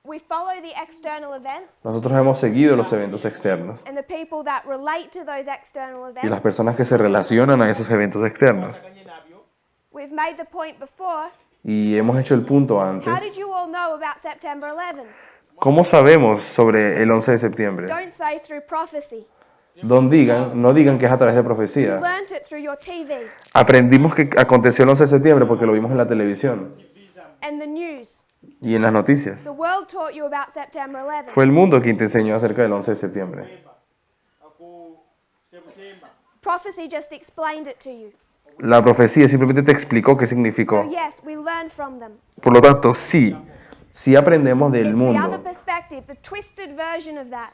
Speaker 1: We follow the external events
Speaker 2: Nosotros hemos seguido los eventos externos
Speaker 1: and the people that relate to those external
Speaker 2: y las
Speaker 1: events.
Speaker 2: personas que se relacionan a esos eventos externos.
Speaker 3: kwataganye nabyo
Speaker 1: We've made the point before.
Speaker 2: Y hemos hecho el punto
Speaker 1: How
Speaker 2: antes.
Speaker 1: did you all know about September 11?
Speaker 2: ¿Cómo sabemos sobre el 11 de septiembre?
Speaker 1: Don't say through prophecy.
Speaker 2: No digan que es a través de
Speaker 1: You
Speaker 2: profecías.
Speaker 1: learnt it through your TV
Speaker 2: Aprendimos que aconteció el 11 de septiembre porque lo vimos en la televisión
Speaker 1: and the news.
Speaker 2: y en las noticias.
Speaker 1: The world taught you about September 11.
Speaker 2: Fue el mundo quien te enseñó acerca del 11 de septiembre.
Speaker 3: Ako September.
Speaker 1: Prophecy just explained it to you.
Speaker 2: La profecía simplemente te explicó qué significó.
Speaker 1: So yes, we learn from them.
Speaker 2: Por lo tanto, sí aprendemos del
Speaker 1: It's the other
Speaker 2: mundo,
Speaker 1: perspective, the twisted version of that,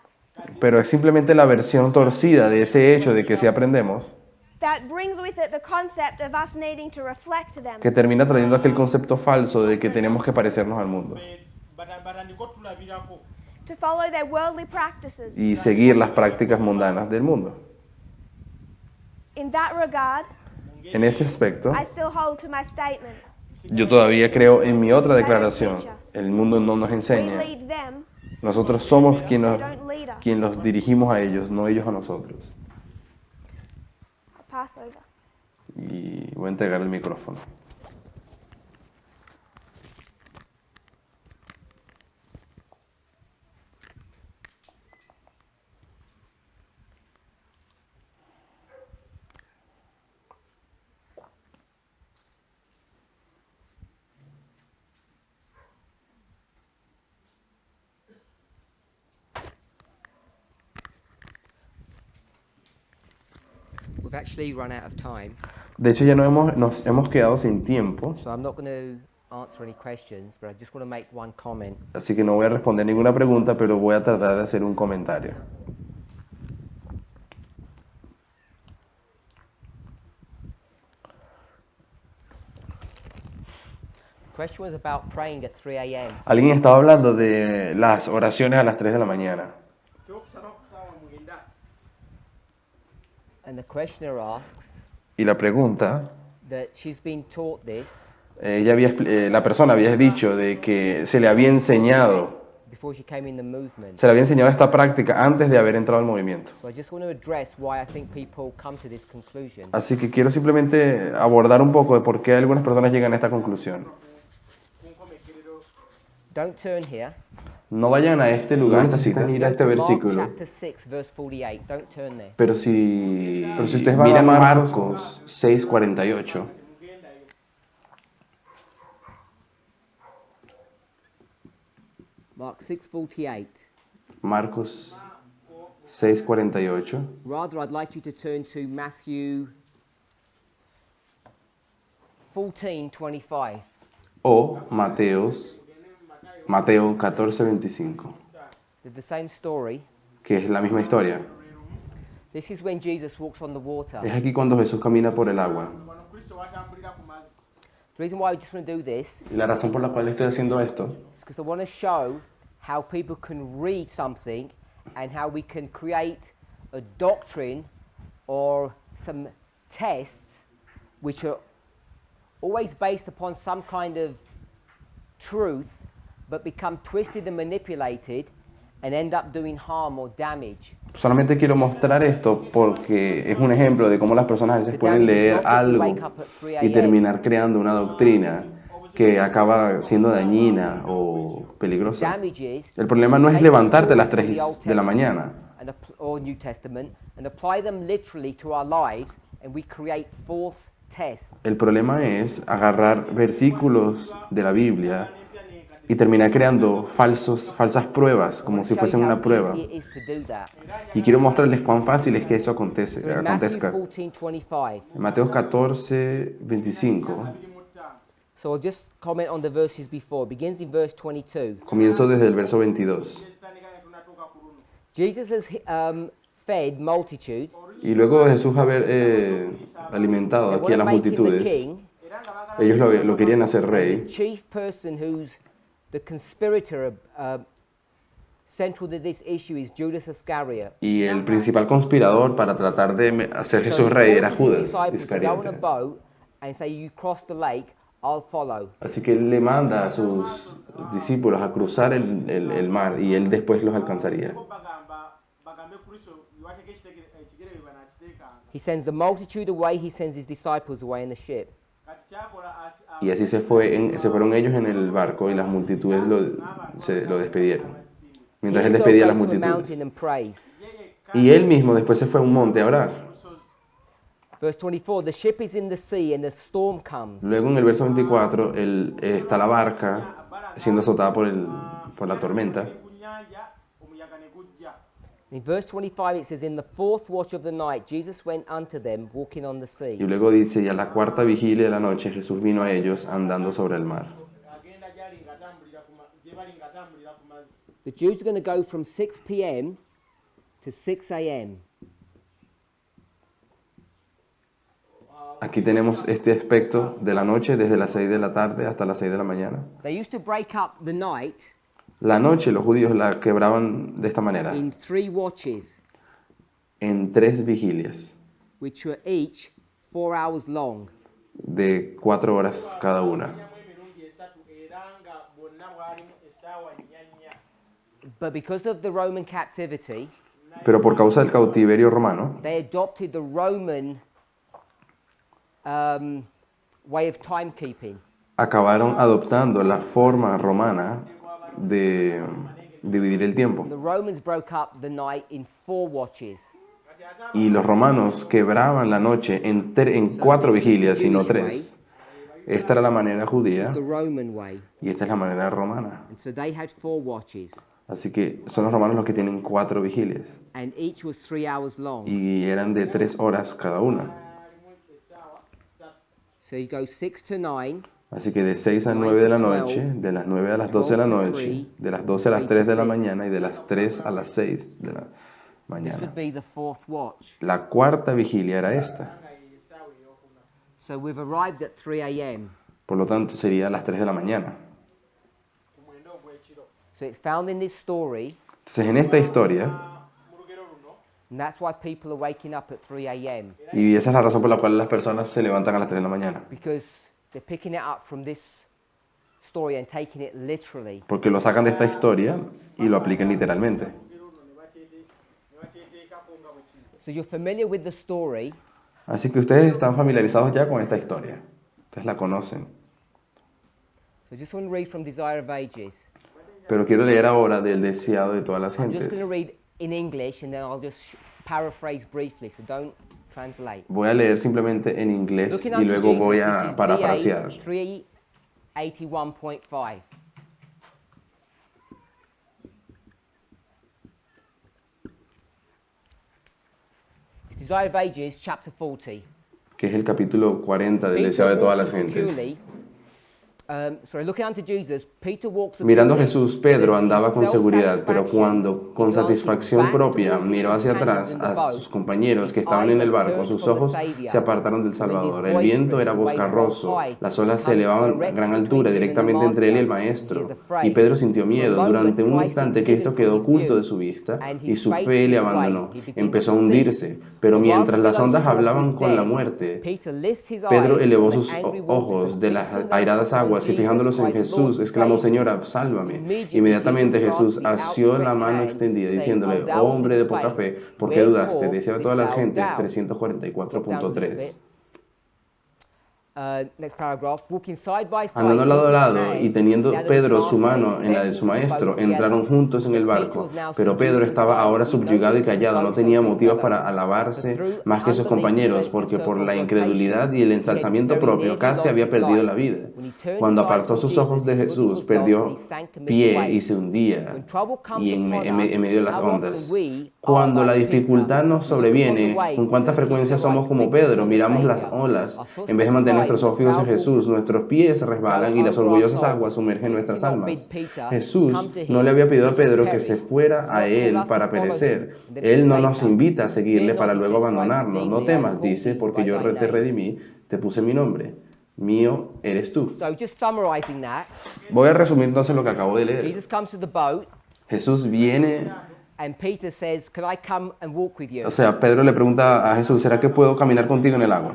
Speaker 2: pero es simplemente la versión torcida de ese hecho de que sí aprendemos,
Speaker 1: that brings with it the concept of us needing to reflect them.
Speaker 2: que termina trayendo aquel concepto falso de que tenemos que parecernos al mundo
Speaker 3: batandiko tulabirako.
Speaker 1: To follow their worldly practices.
Speaker 2: y seguir las prácticas mundanas del mundo.
Speaker 1: In that regard,
Speaker 2: En ese aspecto,
Speaker 1: I still hold to my statement.
Speaker 2: yo todavía creo en mi otra declaración. El mundo no nos
Speaker 1: We
Speaker 2: enseña.
Speaker 1: lead them,
Speaker 2: Nosotros somos
Speaker 1: they don't lead us.
Speaker 2: quien los dirigimos a ellos, no ellos a nosotros.
Speaker 1: I'll pass over.
Speaker 2: Y voy a entregar el micrófono.
Speaker 4: We've actually run out of time,
Speaker 2: De hecho, ya nos hemos quedado sin tiempo,
Speaker 4: so I'm not going to answer any questions, but I just want to make one comment.
Speaker 2: así que no voy a responder ninguna pregunta, pero voy a tratar de hacer un comentario.
Speaker 4: The question was about praying at 3 a.m.
Speaker 2: Alguien estaba hablando de las oraciones a las 3 de la mañana.
Speaker 3: Kyokusaba kusaba mwenda.
Speaker 4: And the questioner asks
Speaker 2: Y la pregunta,
Speaker 4: that she's been taught this
Speaker 2: la persona había dicho de que se le había enseñado
Speaker 4: before she came in the movement.
Speaker 2: Se le había enseñado esta práctica antes de haber entrado al movimiento.
Speaker 4: So I just want to address why I think people come to this conclusion.
Speaker 2: Así que quiero simplemente abordar un poco de por qué algunas personas llegan a esta conclusión.
Speaker 4: Don't turn here.
Speaker 2: No vayan a este lugar, necesitan ir a este
Speaker 4: Go to Mark
Speaker 2: versículo.
Speaker 4: chapter 6, verse 48. Don't turn there.
Speaker 2: Pero si ustedes van a Marcos 6:48,
Speaker 4: Mark 6:48.
Speaker 2: Marcos 6:48,
Speaker 4: Rather, I'd like you to turn to Matthew 14:25.
Speaker 2: o Mateo 14:25,
Speaker 4: The same story.
Speaker 2: que es la misma historia.
Speaker 4: This is when Jesus walks on the water.
Speaker 2: Es aquí cuando Jesús camina por el agua.
Speaker 3: Wano Kristo watambulira ku mazzi.
Speaker 4: The reason why I just want to do this
Speaker 2: Y la razón por la cual estoy haciendo esto
Speaker 4: is because I want to show how people can read something and how we can create a doctrine or some tests which are always based upon some kind of truth but become twisted and manipulated and end up doing harm or damage.
Speaker 2: Solamente quiero mostrar esto porque es un ejemplo de cómo las personas a veces pueden leer algo y terminar creando una doctrina que acaba siendo dañina o peligrosa.
Speaker 4: Damage is
Speaker 2: El problema no es levantarte a las 3 de la mañana,
Speaker 4: or New Testament and apply them literally to our lives and we create false tests.
Speaker 2: el problema es agarrar versículos de la Biblia y terminar creando falsas pruebas, como si fuesen una prueba.
Speaker 4: Easy it is to do that.
Speaker 2: Y quiero mostrarles cuán fácil es que eso
Speaker 4: So in Matthew
Speaker 2: acontezca.
Speaker 4: 14:25.
Speaker 2: En Mateo 14:25,
Speaker 4: So I'll just comment on the verses before. It begins in verse 22.
Speaker 2: comienzo desde el verso 22.
Speaker 3: Ekitandika ne tunatuuka ku luno.
Speaker 4: Jesus has fed multitudes.
Speaker 2: Y luego de Jesús haber alimentado
Speaker 4: They
Speaker 2: aquí a
Speaker 4: want to
Speaker 2: las
Speaker 4: make him the
Speaker 2: multitudes,
Speaker 4: king.
Speaker 3: Era nga baagala
Speaker 2: ellos lo querían hacer
Speaker 4: The
Speaker 2: rey.
Speaker 4: chief person who's the conspirator central to this issue is Judas Iscariot.
Speaker 2: Y el principal conspirador para tratar de hacer
Speaker 4: So
Speaker 2: Jesús
Speaker 4: he
Speaker 2: rey era
Speaker 4: forces his
Speaker 2: Judas
Speaker 4: disciples to go on a
Speaker 2: Iscariote.
Speaker 4: boat and say, you cross the lake, I'll follow.
Speaker 2: Así que él le manda a sus discípulos a cruzar el mar y él después los alcanzaría.
Speaker 3: ko bagambe Kristo iwateeka ekigere bwe banaakiteekanga.
Speaker 4: He sends the multitude away, he sends his disciples away in the ship.
Speaker 3: kati kyakola
Speaker 2: Y así se fueron ellos en el barco y las multitudes lo despidieron.
Speaker 4: He
Speaker 2: Mientras él
Speaker 4: himself
Speaker 2: despedía a las
Speaker 4: goes to a
Speaker 2: multitudes.
Speaker 4: mountain and prays.
Speaker 2: Y él mismo después se fue a un monte a orar.
Speaker 4: Verse 24, the ship is in the sea and a storm comes.
Speaker 2: Luego en el verso 24 está la barca siendo azotada por la tormenta.
Speaker 3: ku nnyanja omuyaga ne gujja.
Speaker 4: In verse 25 it says, in the fourth watch of the night, Jesus went unto them walking on the
Speaker 2: Y
Speaker 4: sea.
Speaker 2: luego dice, y a la cuarta vigilia de la noche Jesús vino a ellos andando sobre el mar.
Speaker 3: Agenda gyali ng'atambulira gye bali ng'atambulira ku mazzi.
Speaker 4: The Jews are going to go from 6 p.m. to 6 a.m.
Speaker 2: Aquí tenemos este aspecto de la noche desde las 6 de la tarde hasta las 6 de la mañana.
Speaker 4: They used to break up the night
Speaker 2: La noche los judíos la quebraban de esta manera,
Speaker 4: in 3 watches,
Speaker 2: en 3 vigilias
Speaker 4: which were each 4 hours long.
Speaker 2: de 4 horas cada una.
Speaker 3: Mu emirundi esatu era nga bwonna bwalimu essaawa nnya nnya.
Speaker 4: But because of the Roman captivity,
Speaker 2: Pero por causa del cautiverio romano,
Speaker 4: they adopted the Roman way of timekeeping.
Speaker 2: acabaron adoptando la forma romana de dividir el tiempo.
Speaker 4: The Romans broke up the night in 4 watches.
Speaker 2: Y los romanos quebraban la noche en 4 vigilias y no 3. Esta era la manera judía
Speaker 4: The Roman way.
Speaker 2: y esta es la manera romana.
Speaker 4: And so they had 4 watches,
Speaker 2: Así que son los romanos los que tienen 4 vigilias
Speaker 4: and each was 3 hours long.
Speaker 2: y eran de 3 horas cada una.
Speaker 4: So you go 6 to 9,
Speaker 2: Así que de 6 a 9 de la noche, de las 9 a las 12 de la noche, de las 12 a las 3 de la mañana y de las 3 a las 6 de la
Speaker 4: this
Speaker 2: mañana.
Speaker 4: would be the 4th watch.
Speaker 2: La cuarta vigilia era esta.
Speaker 4: So we've arrived at 3 a.m.
Speaker 2: Por lo tanto, sería a las 3 de la mañana.
Speaker 4: So it's found in this story,
Speaker 2: Entonces, en esta historia,
Speaker 3: Mu lugero luno
Speaker 4: and that's why people are waking up at 3 a.m.
Speaker 2: y esa es la razón por la cual las personas se levantan a las 3 de la mañana,
Speaker 4: because they're picking it up from this story and taking it literally.
Speaker 2: porque lo sacan de esta historia y lo aplican literalmente.
Speaker 3: lugero luno ne bakyeteekako nga bwe kiri.
Speaker 4: So you're familiar with the story,
Speaker 2: Así que ustedes están familiarizados ya con esta historia. Ustedes la conocen.
Speaker 4: so I just want to read from Desire of Ages.
Speaker 2: Pero quiero leer ahora del deseado de todas las
Speaker 4: I'm just going to
Speaker 2: gentes.
Speaker 4: read in English and then I'll just paraphrase briefly, so don't translate.
Speaker 2: Voy a leer simplemente en inglés
Speaker 4: Looking
Speaker 2: y
Speaker 4: unto
Speaker 2: luego
Speaker 4: Jesus,
Speaker 2: voy
Speaker 4: this
Speaker 2: a
Speaker 4: is
Speaker 2: parafrasear.
Speaker 4: DA 381.5. It's Desire of Ages, chapter 40.
Speaker 2: Que es el capítulo 40 del deseado de todas las
Speaker 4: walking
Speaker 2: gentes.
Speaker 4: securely, looking unto Jesus, Peter walks
Speaker 2: Mirando a
Speaker 4: securely,
Speaker 2: Jesús, Pedro
Speaker 4: but in
Speaker 2: andaba con seguridad, pero
Speaker 4: self-satisfaction,
Speaker 2: cuando con
Speaker 4: he glances
Speaker 2: satisfacción
Speaker 4: back
Speaker 2: propia
Speaker 4: towards his
Speaker 2: miró hacia
Speaker 4: companions
Speaker 2: atrás
Speaker 4: in the
Speaker 2: a
Speaker 4: boat,
Speaker 2: sus compañeros que
Speaker 4: his
Speaker 2: estaban
Speaker 4: eyes
Speaker 2: en el
Speaker 4: are
Speaker 2: barco,
Speaker 4: turned
Speaker 2: sus
Speaker 4: from the
Speaker 2: ojos
Speaker 4: Savior.
Speaker 2: se apartaron del
Speaker 4: The wind is
Speaker 2: Salvador. El viento
Speaker 4: boisterous,
Speaker 2: era
Speaker 4: the waves roll
Speaker 2: boscarroso,
Speaker 4: high.
Speaker 2: las
Speaker 4: They
Speaker 2: olas se
Speaker 4: come
Speaker 2: elevaban a
Speaker 4: directly
Speaker 2: gran
Speaker 4: between
Speaker 2: altura
Speaker 4: him and the
Speaker 2: directamente entre él y el
Speaker 4: master. He
Speaker 2: maestro.
Speaker 4: is afraid.
Speaker 2: Y Pedro sintió
Speaker 4: For a
Speaker 2: miedo.
Speaker 4: moment,
Speaker 2: Durante un
Speaker 4: Christ
Speaker 2: instante
Speaker 4: is
Speaker 2: Cristo
Speaker 4: hidden
Speaker 2: quedó
Speaker 4: from his
Speaker 2: oculto
Speaker 4: view,
Speaker 2: de su vista
Speaker 4: and
Speaker 2: y
Speaker 4: his
Speaker 2: su
Speaker 4: faith
Speaker 2: fe le
Speaker 4: gives way.
Speaker 2: abandonó.
Speaker 4: He begins
Speaker 2: Empezó a
Speaker 4: to sink.
Speaker 2: hundirse, pero
Speaker 4: But while
Speaker 2: mientras las
Speaker 4: billows
Speaker 2: ondas
Speaker 4: talk
Speaker 2: hablaban
Speaker 4: with
Speaker 2: con la
Speaker 4: death,
Speaker 2: muerte,
Speaker 4: Peter lifts his
Speaker 2: Pedro
Speaker 4: eyes
Speaker 2: elevó
Speaker 4: from the
Speaker 2: sus
Speaker 4: angry waters
Speaker 2: ojos
Speaker 4: and
Speaker 2: de las
Speaker 4: fixing them
Speaker 2: airadas
Speaker 4: upon
Speaker 2: aguas y
Speaker 4: Jesus,
Speaker 2: fijándolos en
Speaker 4: cries,
Speaker 2: Jesús,
Speaker 4: "Lord,
Speaker 2: exclamó,
Speaker 4: save me."
Speaker 2: Señor, sálvame.
Speaker 4: Immediately
Speaker 2: Inmediatamente
Speaker 4: Jesus
Speaker 2: Jesús
Speaker 4: grasped the
Speaker 2: asió la
Speaker 4: outstretched
Speaker 2: mano
Speaker 4: hand,
Speaker 2: extendida,
Speaker 4: saying,
Speaker 2: diciéndole,
Speaker 4: "O thou
Speaker 2: oh
Speaker 4: of
Speaker 2: hombre de
Speaker 4: little
Speaker 2: poca
Speaker 4: faith,
Speaker 2: fe, ¿por qué dudaste?
Speaker 4: wherefore
Speaker 2: Deseo de
Speaker 4: didst
Speaker 2: todas las
Speaker 4: thou
Speaker 2: gentes,
Speaker 4: doubt?"
Speaker 2: 344.3.
Speaker 4: Next paragraph. Walking side by side,
Speaker 2: Andando lado a
Speaker 4: Peter's
Speaker 2: lado
Speaker 4: hand
Speaker 2: y teniendo
Speaker 4: now that his
Speaker 2: Pedro su
Speaker 4: master
Speaker 2: mano
Speaker 4: is
Speaker 2: en la de
Speaker 4: stepped
Speaker 2: su
Speaker 4: into the boat
Speaker 2: maestro,
Speaker 4: together.
Speaker 2: entraron juntos en el
Speaker 4: But Peter
Speaker 2: barco,
Speaker 4: was now
Speaker 2: pero
Speaker 4: subdued
Speaker 2: Pedro
Speaker 4: and
Speaker 2: estaba ahora
Speaker 4: silent, with no
Speaker 2: subyugado y
Speaker 4: reason to
Speaker 2: callado, no
Speaker 4: boast
Speaker 2: tenía
Speaker 4: over his
Speaker 2: motivos
Speaker 4: fellows.
Speaker 2: para alabarse
Speaker 4: For through
Speaker 2: más que sus
Speaker 4: unbelief and
Speaker 2: compañeros, porque por la
Speaker 4: self-exaltation,
Speaker 2: incredulidad y el
Speaker 4: he had
Speaker 2: ensalzamiento
Speaker 4: very
Speaker 2: propio
Speaker 4: nearly
Speaker 2: casi
Speaker 4: lost
Speaker 2: había
Speaker 4: his
Speaker 2: perdido
Speaker 4: life.
Speaker 2: la vida.
Speaker 4: When he turned
Speaker 2: Cuando
Speaker 4: his eyes
Speaker 2: apartó
Speaker 4: from
Speaker 2: sus ojos
Speaker 4: Jesus,
Speaker 2: de
Speaker 4: his footing
Speaker 2: Jesús,
Speaker 4: was lost
Speaker 2: perdió
Speaker 4: and he sank amid the
Speaker 2: pie y
Speaker 4: waves.
Speaker 2: se hundía
Speaker 4: When trouble comes
Speaker 2: y en
Speaker 4: upon us,
Speaker 2: medio de las
Speaker 4: how
Speaker 2: ondas.
Speaker 4: often we
Speaker 2: Cuando
Speaker 4: are
Speaker 2: la
Speaker 4: like
Speaker 2: dificultad
Speaker 4: Peter.
Speaker 2: nos
Speaker 4: We look upon the
Speaker 2: sobreviene,
Speaker 4: waves
Speaker 2: con cuánta
Speaker 4: instead of keeping
Speaker 2: frecuencia
Speaker 4: our
Speaker 2: somos
Speaker 4: eyes
Speaker 2: como
Speaker 4: fixed
Speaker 2: Pedro,
Speaker 4: upon the
Speaker 2: miramos las
Speaker 4: Savior.
Speaker 2: olas,
Speaker 4: Our
Speaker 2: en vez de
Speaker 4: footsteps
Speaker 2: mantener
Speaker 4: slide,
Speaker 2: nuestros
Speaker 4: the
Speaker 2: ojos fijos en
Speaker 4: proud
Speaker 2: Jesús,
Speaker 4: waters
Speaker 2: nuestros pies se
Speaker 4: go
Speaker 2: resbalan y las
Speaker 4: over our
Speaker 2: orgullosas
Speaker 4: souls.
Speaker 2: aguas sumergen
Speaker 4: Jesus
Speaker 2: nuestras
Speaker 4: did not bid
Speaker 2: almas.
Speaker 4: Peter
Speaker 2: Jesús
Speaker 4: come to
Speaker 2: no
Speaker 4: him
Speaker 2: le había pedido a
Speaker 4: that he should
Speaker 2: Pedro que se
Speaker 4: perish. He
Speaker 2: fuera
Speaker 4: does
Speaker 2: a
Speaker 4: not call
Speaker 2: él
Speaker 4: us to
Speaker 2: para
Speaker 4: follow him
Speaker 2: perecer.
Speaker 4: and then
Speaker 2: Él no
Speaker 4: forsake
Speaker 2: nos
Speaker 4: us.
Speaker 2: invita a
Speaker 4: Fear
Speaker 2: seguirle
Speaker 4: not,
Speaker 2: para
Speaker 4: he
Speaker 2: luego
Speaker 4: says, for I have
Speaker 2: abandonarnos.
Speaker 4: redeemed
Speaker 2: No
Speaker 4: thee, I have
Speaker 2: temas,
Speaker 4: called
Speaker 2: dice,
Speaker 4: thee
Speaker 2: porque
Speaker 4: by
Speaker 2: yo
Speaker 4: thy
Speaker 2: te
Speaker 4: name.
Speaker 2: redimí, te puse mi nombre. Mío eres tú.
Speaker 4: So just summarizing that,
Speaker 2: Voy a resumir entonces lo que acabo de leer.
Speaker 4: Jesus comes to the boat
Speaker 2: Jesús viene,
Speaker 4: and Peter says, "Can I come and walk with you?"
Speaker 2: o sea, Pedro le pregunta a Jesús, ¿será que puedo caminar contigo en el agua?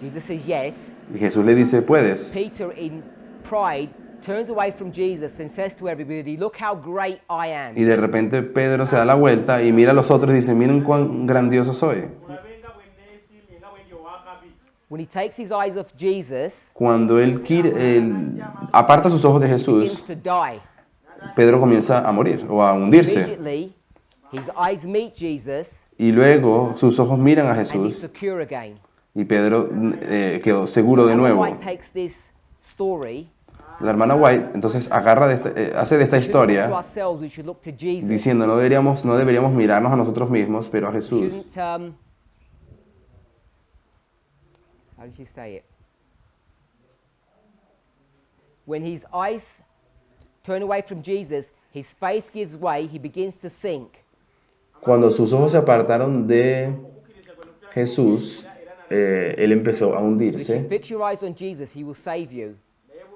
Speaker 4: Jesus says yes.
Speaker 2: Y Jesús le dice, puedes.
Speaker 4: Peter, in pride, turns away from Jesus and says to everybody, "Look how great I am."
Speaker 2: Y de repente Pedro se da la vuelta y mira a los otros y dice, miren cuán grandioso soy.
Speaker 3: mulabe nga bwe neesiimye nga bwe ndi ow'akabi.
Speaker 4: when he takes his eyes off Jesus,
Speaker 2: Cuando él aparta sus ojos de
Speaker 4: begins
Speaker 2: Jesús,
Speaker 4: to die.
Speaker 2: Pedro comienza a morir o a hundirse.
Speaker 4: Immediately, his eyes meet Jesus,
Speaker 2: Y luego sus ojos miran a
Speaker 4: and he's
Speaker 2: Jesús
Speaker 4: secure again.
Speaker 2: y Pedro quedó seguro de
Speaker 4: Ellen
Speaker 2: nuevo.
Speaker 4: White takes this story.
Speaker 2: La hermana White entonces agarra hace de esta
Speaker 4: We shouldn't look to
Speaker 2: historia
Speaker 4: ourselves, we should look to Jesus.
Speaker 2: diciendo no deberíamos mirarnos a nosotros mismos, pero a
Speaker 4: We
Speaker 2: Jesús.
Speaker 4: shouldn't, how did she say it? When his eyes turn away from Jesus, his faith gives way, he begins to sink.
Speaker 2: Cuando sus ojos se apartaron de Jesús, él empezó a
Speaker 4: But if you
Speaker 2: hundirse,
Speaker 4: fix your eyes on Jesus, he will save you.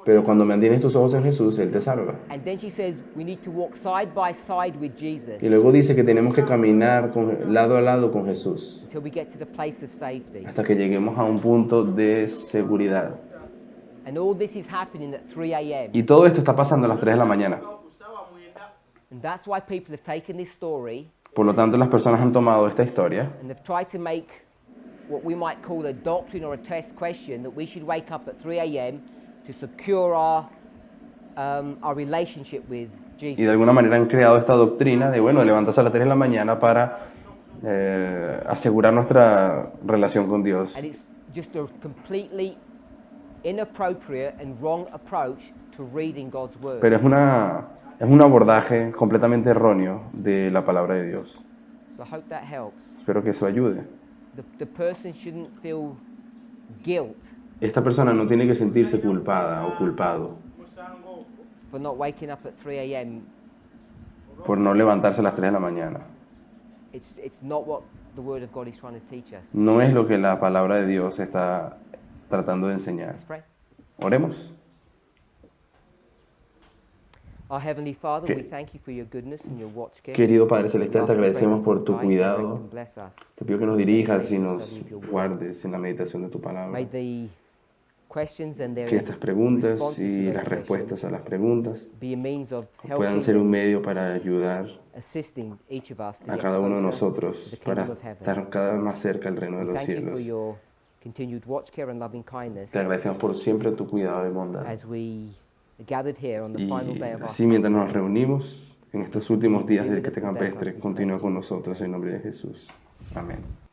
Speaker 2: pero cuando mantienes tus ojos en Jesús, Él te salva.
Speaker 4: And then she says, we need to walk side by side with Jesus
Speaker 2: Y luego dice que tenemos que caminar lado a lado con Jesús
Speaker 4: until we get to the place of safety.
Speaker 2: hasta que lleguemos a un punto de seguridad.
Speaker 4: And all this is happening at 3 a.m.
Speaker 2: Y todo esto está pasando a las 3 de la mañana.
Speaker 4: And that's why people have taken this story
Speaker 2: Por lo tanto, las personas han tomado esta historia
Speaker 4: and they've tried to make what we might call a doctrine or a test question that we should wake up at 3 a.m. to secure our relationship with Jesus.
Speaker 2: y de alguna manera han creado esta doctrina de, bueno, levantarse a las 3 de la mañana para asegurar nuestra relación con Dios.
Speaker 4: And it's just a completely inappropriate and wrong approach to reading God's word.
Speaker 2: Pero es un abordaje completamente erróneo de la palabra de Dios.
Speaker 4: So I hope that helps.
Speaker 2: Espero que eso ayude.
Speaker 4: The person shouldn't feel guilt
Speaker 2: Esta persona no tiene que sentirse culpada o culpado
Speaker 4: for not waking up at 3 a.m.
Speaker 2: por no levantarse a las 3 de la mañana.
Speaker 4: It's not what the word of God is trying to teach us.
Speaker 2: No es lo que la palabra de Dios está tratando de enseñar.
Speaker 4: Let's pray.
Speaker 2: Oremos.
Speaker 4: Our Heavenly Father,
Speaker 2: Que-
Speaker 4: we thank you for your goodness and your watch care.
Speaker 2: Querido Padre
Speaker 4: We
Speaker 2: Celestial, te
Speaker 4: ask and pray
Speaker 2: agradecemos
Speaker 4: that
Speaker 2: por
Speaker 4: you
Speaker 2: tu
Speaker 4: guide, direct,
Speaker 2: cuidado.
Speaker 4: and bless us.
Speaker 2: Te pido que nos dirijas y nos guardes en la meditación de tu palabra.
Speaker 4: May the questions and their
Speaker 2: Que estas preguntas
Speaker 4: responses to
Speaker 2: y
Speaker 4: those
Speaker 2: las respuestas
Speaker 4: questions
Speaker 2: a las preguntas
Speaker 4: be a means of
Speaker 2: puedan
Speaker 4: helping
Speaker 2: ser un
Speaker 4: and
Speaker 2: medio para ayudar
Speaker 4: assisting each of us to
Speaker 2: a
Speaker 4: get
Speaker 2: cada uno de
Speaker 4: closer
Speaker 2: nosotros
Speaker 4: to the
Speaker 2: para
Speaker 4: kingdom of heaven.
Speaker 2: estar cada vez más cerca del reino de
Speaker 4: We
Speaker 2: los
Speaker 4: thank you for
Speaker 2: cielos.
Speaker 4: your continued watch care and loving kindness
Speaker 2: Te agradecemos por siempre tu cuidado y bondad.
Speaker 4: as we gathered here on the
Speaker 2: Y
Speaker 4: final day of our
Speaker 2: así mientras nos
Speaker 4: camping.
Speaker 2: reunimos en estos últimos días del que te campestre, continúa con nosotros en nombre de Jesús. Amén.